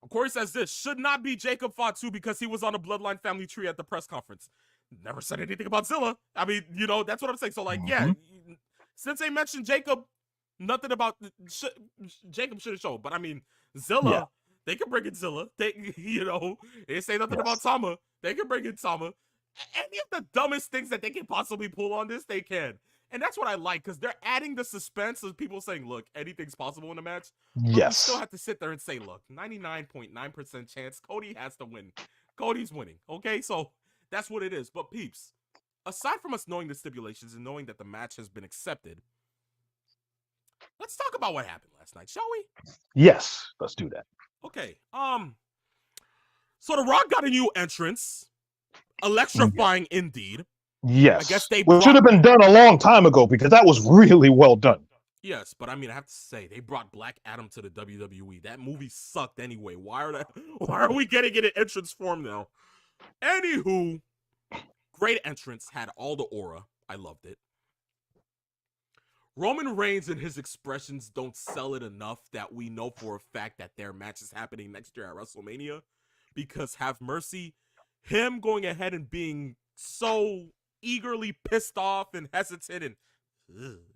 Corey says this, should not be Jacob Fatu because he was on a Bloodline family tree at the press conference. Never said anything about Zilla. I mean, you know, that's what I'm saying. So, like, yeah, since they mentioned Jacob, nothing about Jacob should have shown. But, I mean, Zilla, they can bring in Zilla. They, you know, they say nothing about Tama. They can bring in Tama. Any of the dumbest things that they can possibly pull on this, they can. And that's what I like, because they're adding the suspense of people saying, look, anything's possible in a match. But you still have to sit there and say, look, 99.9% chance Cody has to win. Cody's winning, okay? So that's what it is. But peeps, aside from us knowing the stipulations and knowing that the match has been accepted, let's talk about what happened last night, shall we? Yes, let's do that. Okay. So The Rock got a new entrance. Electrifying indeed. Yes. I guess Which should have been done a long time ago because that was really well done. Yes, but I mean, I have to say, they brought Black Adam to the WWE. That movie sucked anyway. Why are we getting it in entrance form now? Anywho, great entrance, had all the aura. I loved it. Roman Reigns and his expressions don't sell it enough that we know for a fact that their match is happening next year at WrestleMania. Because have mercy, him going ahead and being so eagerly pissed off and hesitant and,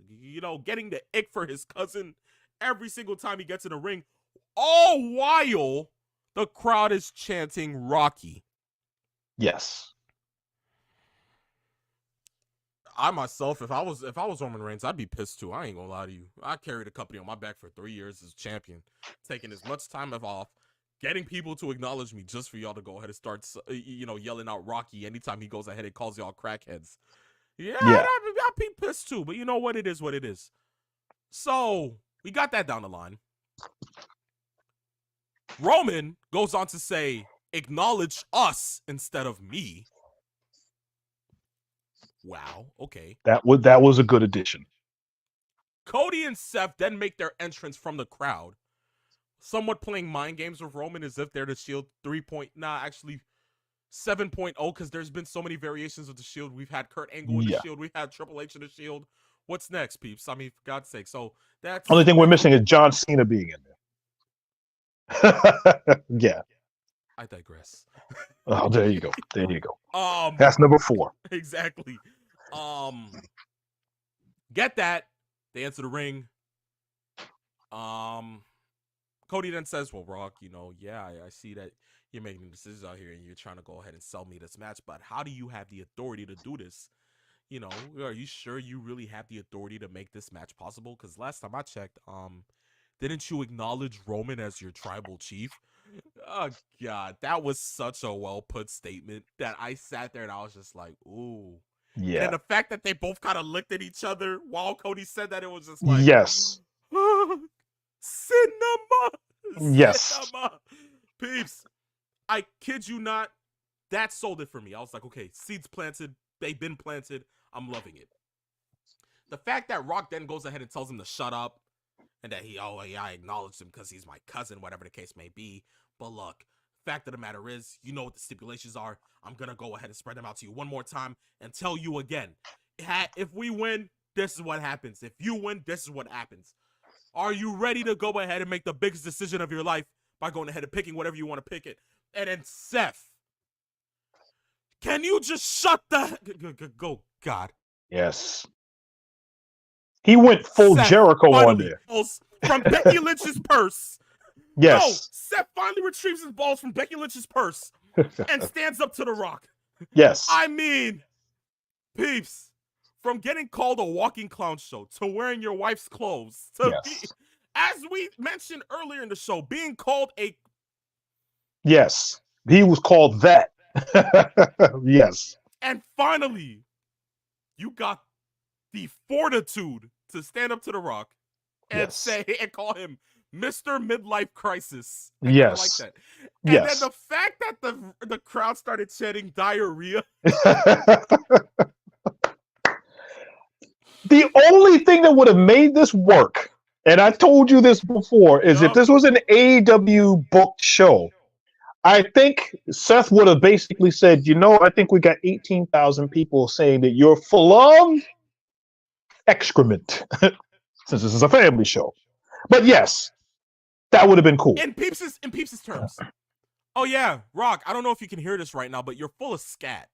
you know, getting the ick for his cousin every single time he gets in the ring, all while the crowd is chanting Rocky. Yes. I myself, if I was Roman Reigns, I'd be pissed too. I ain't gonna lie to you. I carried the company on my back for 3 years as champion, taking as much time off, getting people to acknowledge me just for y'all to go ahead and start, you know, yelling out Rocky anytime he goes ahead and calls y'all crackheads. Yeah. I'd be pissed too, but you know what? It is what it is. So, we got that down the line. Roman goes on to say, acknowledge us instead of me. Wow, okay. That was a good addition. Cody and Seth then make their entrance from the crowd, somewhat playing mind games with Roman as if they're the Shield 7.0, because there's been so many variations of the Shield. We've had Kurt Angle in the Shield. We've had Triple H in the Shield. What's next, peeps? I mean, for God's sake. So that's... Only thing we're missing is John Cena being in there. Yeah. I digress. Oh, there you go. There you go. That's number 4. Exactly. Get that. They enter the ring. Cody then says, well, Rock, yeah, I see that you're making decisions out here and you're trying to go ahead and sell me this match, but how do you have the authority to do this? Are you sure you really have the authority to make this match possible? Because last time I checked, didn't you acknowledge Roman as your tribal chief? Oh, God, that was such a well-put statement that I sat there and I was just like, ooh. Yeah. And then the fact that they both kind of looked at each other while Cody said that, it was just like, yes. Cinema! Yes. Cinema! Peeps, I kid you not, that sold it for me. I was like, okay, seeds planted, they've been planted, I'm loving it. The fact that Rock then goes ahead and tells him to shut up, and that I acknowledged him because he's my cousin, whatever the case may be. But look, fact of the matter is, you know what the stipulations are. I'm going to go ahead and spread them out to you one more time and tell you again. If we win, this is what happens. If you win, this is what happens. Are you ready to go ahead and make the biggest decision of your life by going ahead and picking whatever you want to pick it? And then Seth, can you just shut the... Go, God. Yes. He went full Seth Jericho on there. From Becky Lynch's purse. Yes. No, Seth finally retrieves his balls from Becky Lynch's purse and stands up to The Rock. Yes. I mean, peeps, from getting called a walking clown show to wearing your wife's clothes to as we mentioned earlier in the show, being called a... Yes. He was called that. Yes. And finally, you got the fortitude to stand up to The Rock and say and call him Mr. Midlife Crisis. I yes. like that. And then the fact that the crowd started chanting diarrhea. The only thing that would have made this work, and I told you this before, is if this was an AEW booked show, I think Seth would have basically said, I think we got 18,000 people saying that you're full of excrement, since this is a family show. But yes, that would have been cool. In Peeps' terms. Oh yeah, Rock, I don't know if you can hear this right now, but you're full of scat.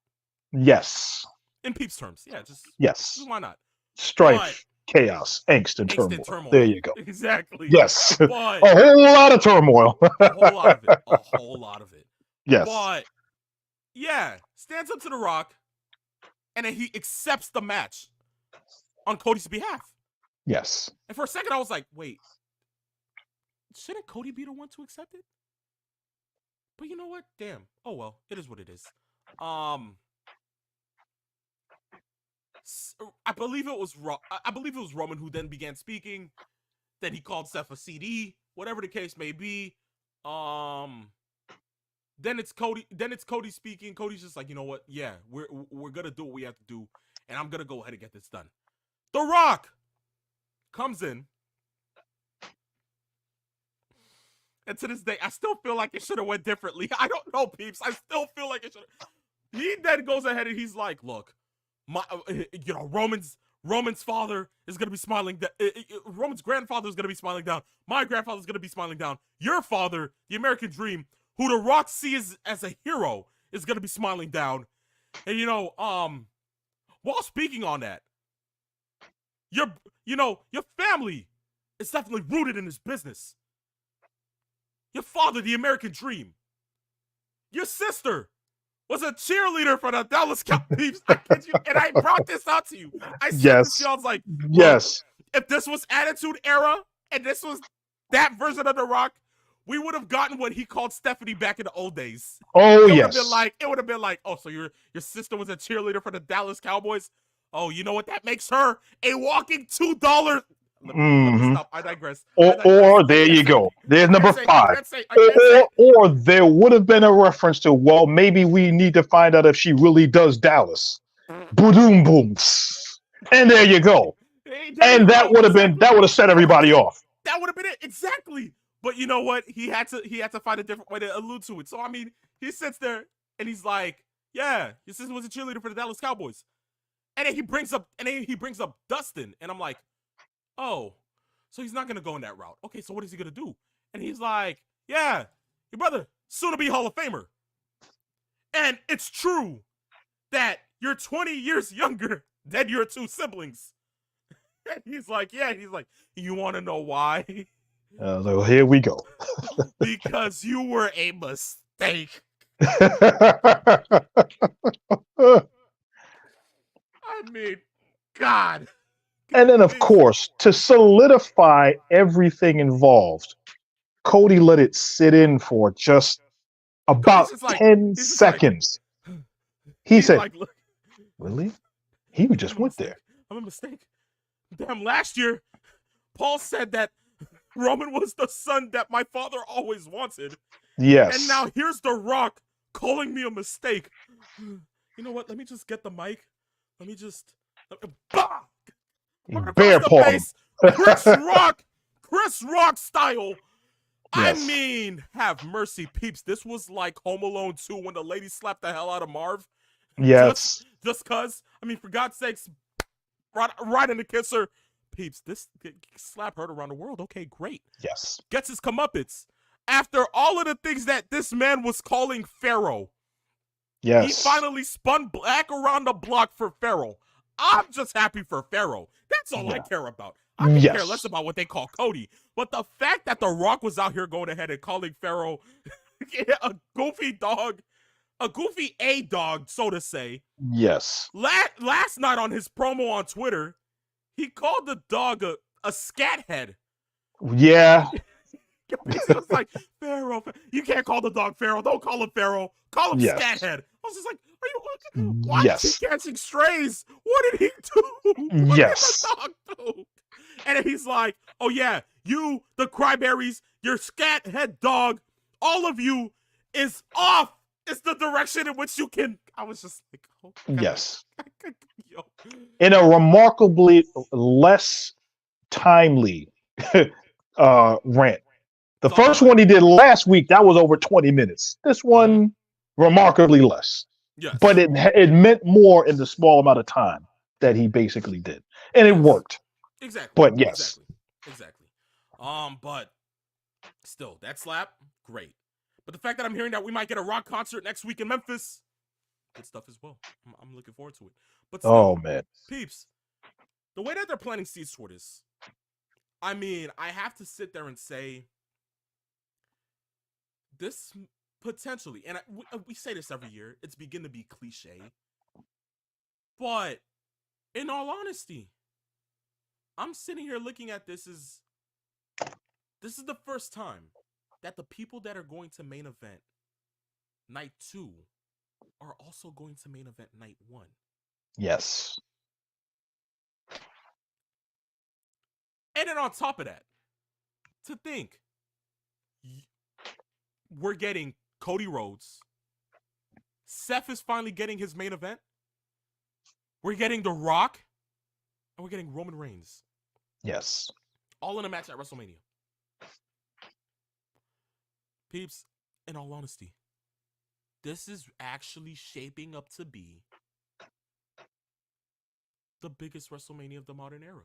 Yes. In Peeps' terms, yeah, yes. Why not? Strife, chaos, angst, and turmoil. There you go. Exactly. Yes. But a whole lot of turmoil. A whole lot of it. Yes. But yeah, stands up to The Rock, and then he accepts the match on Cody's behalf. Yes. And for a second, I was like, wait, shouldn't Cody be the one to accept it? But you know what? Damn. Oh well, it is what it is. I believe it was Roman who then began speaking. Then he called Seth a CD, whatever the case may be. Then it's Cody speaking. Cody's just like, you know what? Yeah, we're gonna do what we have to do, and I'm gonna go ahead and get this done. The Rock comes in, and to this day, I still feel like it should have went differently. I don't know, peeps. I still feel like it should. He then goes ahead and he's like, look, Roman's father is gonna be smiling. Roman's grandfather is gonna be smiling down. My grandfather is gonna be smiling down. Your father, the American Dream, who The Rock sees as a hero, is gonna be smiling down. And while speaking on that, your family is definitely rooted in this business. Your father, the American Dream. Your sister was a cheerleader for the Dallas Cowboys. I kid you, and I brought this out to you. I said this to you, I was like, yes. If this was Attitude Era and this was that version of The Rock, we would have gotten what he called Stephanie back in the old days. Oh, it yes. It would have been like, oh, so your sister was a cheerleader for the Dallas Cowboys? Oh, you know what? That makes her a walking $2. Let me stop. I digress. Or there you go. There's number 5. Or there would have been a reference to, well, maybe we need to find out if she really does Dallas. Boom, boom. And there you go. And that would have set everybody off. That would have been it. Exactly. But you know what? He had to find a different way to allude to it. So I mean, he sits there and he's like, yeah, your sister was a cheerleader for the Dallas Cowboys. And then he brings up Dustin. And I'm like, oh, so he's not going to go in that route. Okay, so what is he going to do? And he's like, yeah, your brother, soon to be Hall of Famer. And it's true that you're 20 years younger than your 2 siblings. And he's like, yeah. And he's like, you want to know why? So here we go. Because you were a mistake. I mean, God. And then, of course, to solidify everything involved, Cody let it sit in for just about Cody's just like, 10 he's just like, seconds. He he's said, like, look, really? He I'm just a went mistake. there. I'm a mistake. Damn, last year, Paul said that Roman was the son that my father always wanted. Yes. And now here's The Rock calling me a mistake. You know what? Let me just get the mic. Let me just... Bah! Right across Bear the paw him. face. Chris Rock style. I Yes. mean, have mercy, peeps. This was like Home Alone 2 when the lady slapped the hell out of Marv. Yes. Just cause. I mean, for God's sakes, right in the kisser. Peeps, this slap heard around the world. Okay, great. Yes. Gets his comeuppance. After all of the things that this man was calling Pharaoh, Yes. he finally spun back around the block for Pharaoh. I'm just happy for Pharaoh. That's all I care about. I can care less about what they call Cody. But the fact that The Rock was out here going ahead and calling Pharaoh a goofy dog, a goofy A-dog, so to say. Yes. Last night on his promo on Twitter, he called the dog a scat head. Yeah. It's just like, Pharaoh, you can't call the dog Pharaoh. Don't call him Pharaoh. Call him Scat Head. I was just like, why is he catching strays? What did he do? What did the dog do? And then he's like, oh yeah, you, the Cryberries, your Scat Head dog, all of you is off. It's the direction in which you can. I was just like, oh God. Yes. Yo. In a remarkably less timely rant. The first one he did last week, that was over 20 minutes. This one, remarkably less. Yes. But it meant more in the small amount of time that he basically did. And it worked. Exactly. But yes. Exactly. But still, that slap, great. But the fact that I'm hearing that we might get a rock concert next week in Memphis, good stuff as well. I'm looking forward to it. But still, man. Peeps, the way that they're planning seats for this, I mean, I have to sit there and say, this potentially, and we say this every year, it's begin to be cliche, but in all honesty, I'm sitting here looking at this is the first time that the people that are going to main event night 2 are also going to main event night 1. Yes. And then on top of that, to think, we're getting Cody Rhodes. Seth is finally getting his main event. We're getting The Rock. And we're getting Roman Reigns. Yes. All in a match at WrestleMania. Peeps, in all honesty, this is actually shaping up to be the biggest WrestleMania of the modern era.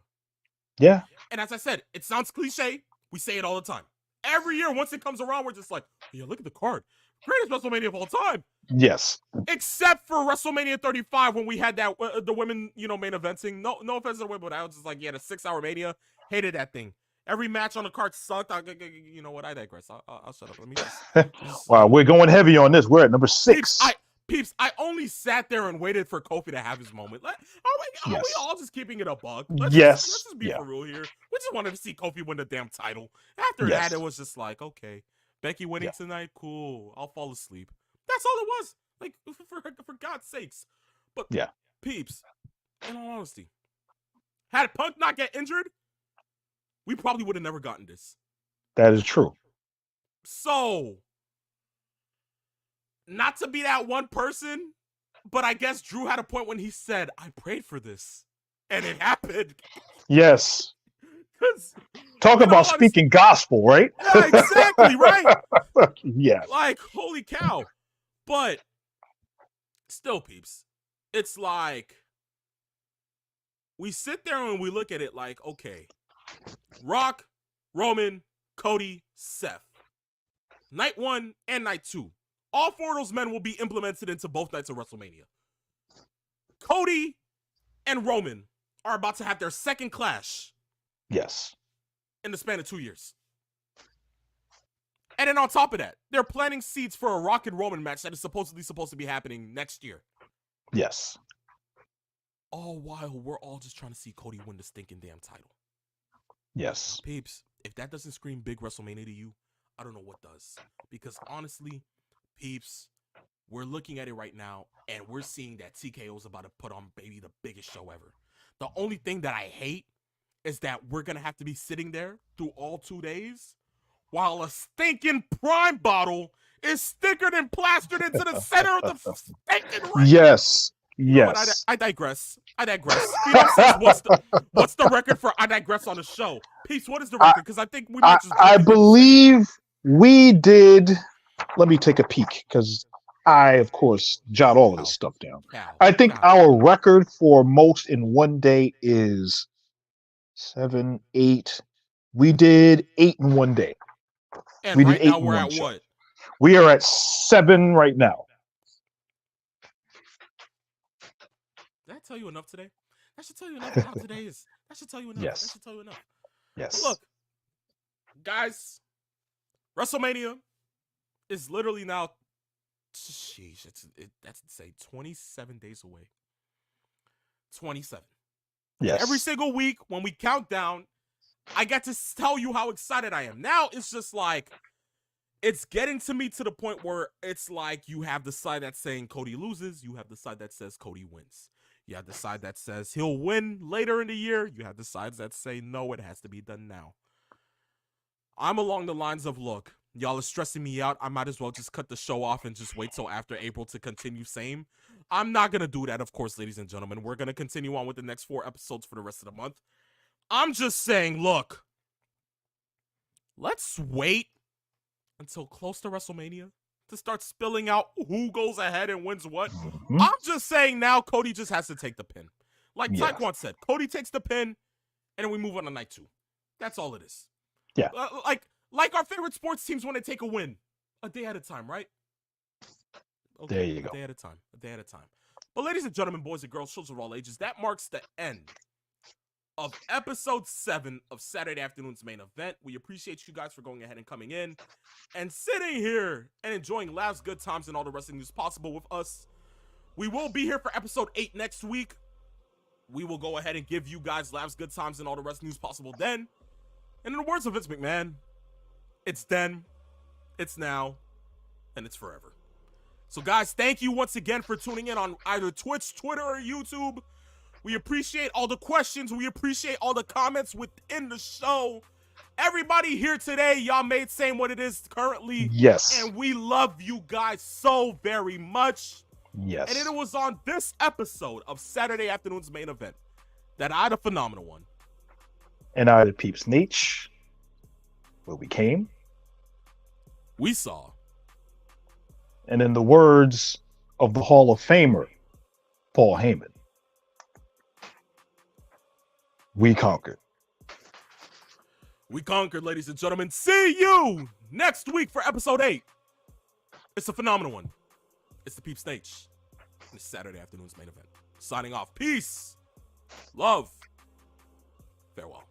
Yeah. And as I said, it sounds cliche. We say it all the time. Every year, once it comes around, we're just like, yeah, look at the card. Greatest WrestleMania of all time. Yes. Except for WrestleMania 35 when we had that the women, main eventing. No offense to the women, but I was just like, yeah, the 6-hour Mania. Hated that thing. Every match on the card sucked. You know what? I digress. I'll shut up. Let me just wow, we're going heavy on this. We're at number 6. Peeps, I only sat there and waited for Kofi to have his moment. Are we all just keeping it a bug? Let's just be for real here. We just wanted to see Kofi win the damn title. After that, it was just like, okay, Becky winning tonight, cool. I'll fall asleep. That's all it was. Like, for God's sakes. But, Peeps, in all honesty, had Punk not get injured, we probably would have never gotten this. That is true. So, not to be that one person, but I guess Drew had a point when he said, I prayed for this. And it happened. Yes. Talk about speaking gospel, right? Yeah, exactly, right? Yes. Like, holy cow. But still, peeps, it's like we sit there and we look at it like, okay, Rock, Roman, Cody, Seth. Night 1 and night 2. All 4 of those men will be implemented into both nights of WrestleMania. Cody and Roman are about to have their second clash. Yes. In the span of 2 years. And then on top of that, they're planting seeds for a Rock and Roman match that is supposed to be happening next year. Yes. All while we're all just trying to see Cody win the stinking damn title. Yes. Now, peeps, if that doesn't scream big WrestleMania to you, I don't know what does. Because honestly, peeps, we're looking at it right now, and we're seeing that TKO is about to put on, baby, the biggest show ever. The only thing that I hate is that we're going to have to be sitting there through all 2 days while a stinking Prime bottle is stickered and plastered into the center of the stinking ring. Yes. You know what? I digress. Phenom says, what's the record for I digress on the show? Peace, what is the record? Because I think we might just... I believe we did... Let me take a peek, because I, of course, jot all of this stuff down. I think our record for most in one day is 7, 8. We did 8 in one day. And right now we're at what? We are at 7 right now. Did that tell you enough today? That should tell you enough how today is. That should tell you enough. Yes. That should tell you enough. Yes. But look, guys, WrestleMania is literally now, sheesh, that's to say 27 days away. 27. Yes. Every single week when we count down, I get to tell you how excited I am. Now it's just like, it's getting to me to the point where it's like you have the side that's saying Cody loses. You have the side that says Cody wins. You have the side that says he'll win later in the year. You have the sides that say, no, it has to be done now. I'm along the lines of, look, y'all are stressing me out. I might as well just cut the show off and just wait till after April to continue same. I'm not going to do that, of course, ladies and gentlemen. We're going to continue on with the next 4 episodes for the rest of the month. I'm just saying, look, let's wait until close to WrestleMania to start spilling out who goes ahead and wins what. Mm-hmm. I'm just saying now Cody just has to take the pin. Like Taekwon said, Cody takes the pin, and then we move on to night 2. That's all it is. Yeah. Like our favorite sports teams when they take a win. A day at a time, right? Okay, there you go. A day at a time. A day at a time. But ladies and gentlemen, boys and girls, children of all ages, that marks the end of episode 7 of Saturday afternoon's main event. We appreciate you guys for going ahead and coming in and sitting here and enjoying laughs, good times, and all the wrestling news possible with us. We will be here for episode 8 next week. We will go ahead and give you guys laughs, good times, and all the wrestling news possible then. And in the words of Vince McMahon, it's then, it's now, and it's forever. So guys, thank you once again for tuning in on either Twitch, Twitter, or YouTube. We appreciate all the questions. We appreciate all the comments within the show. Everybody here today, y'all made saying what it is currently. Yes. And we love you guys so very much. Yes. And it was on this episode of Saturday afternoon's main event that I had a phenomenal one. And I, the peeps Nietzsche, where we came, we saw. And in the words of the Hall of Famer, Paul Heyman, we conquered. We conquered, ladies and gentlemen. See you next week for episode 8. It's a phenomenal one. It's the Peeps Nietzsche. It's Saturday afternoon's main event. Signing off. Peace. Love. Farewell.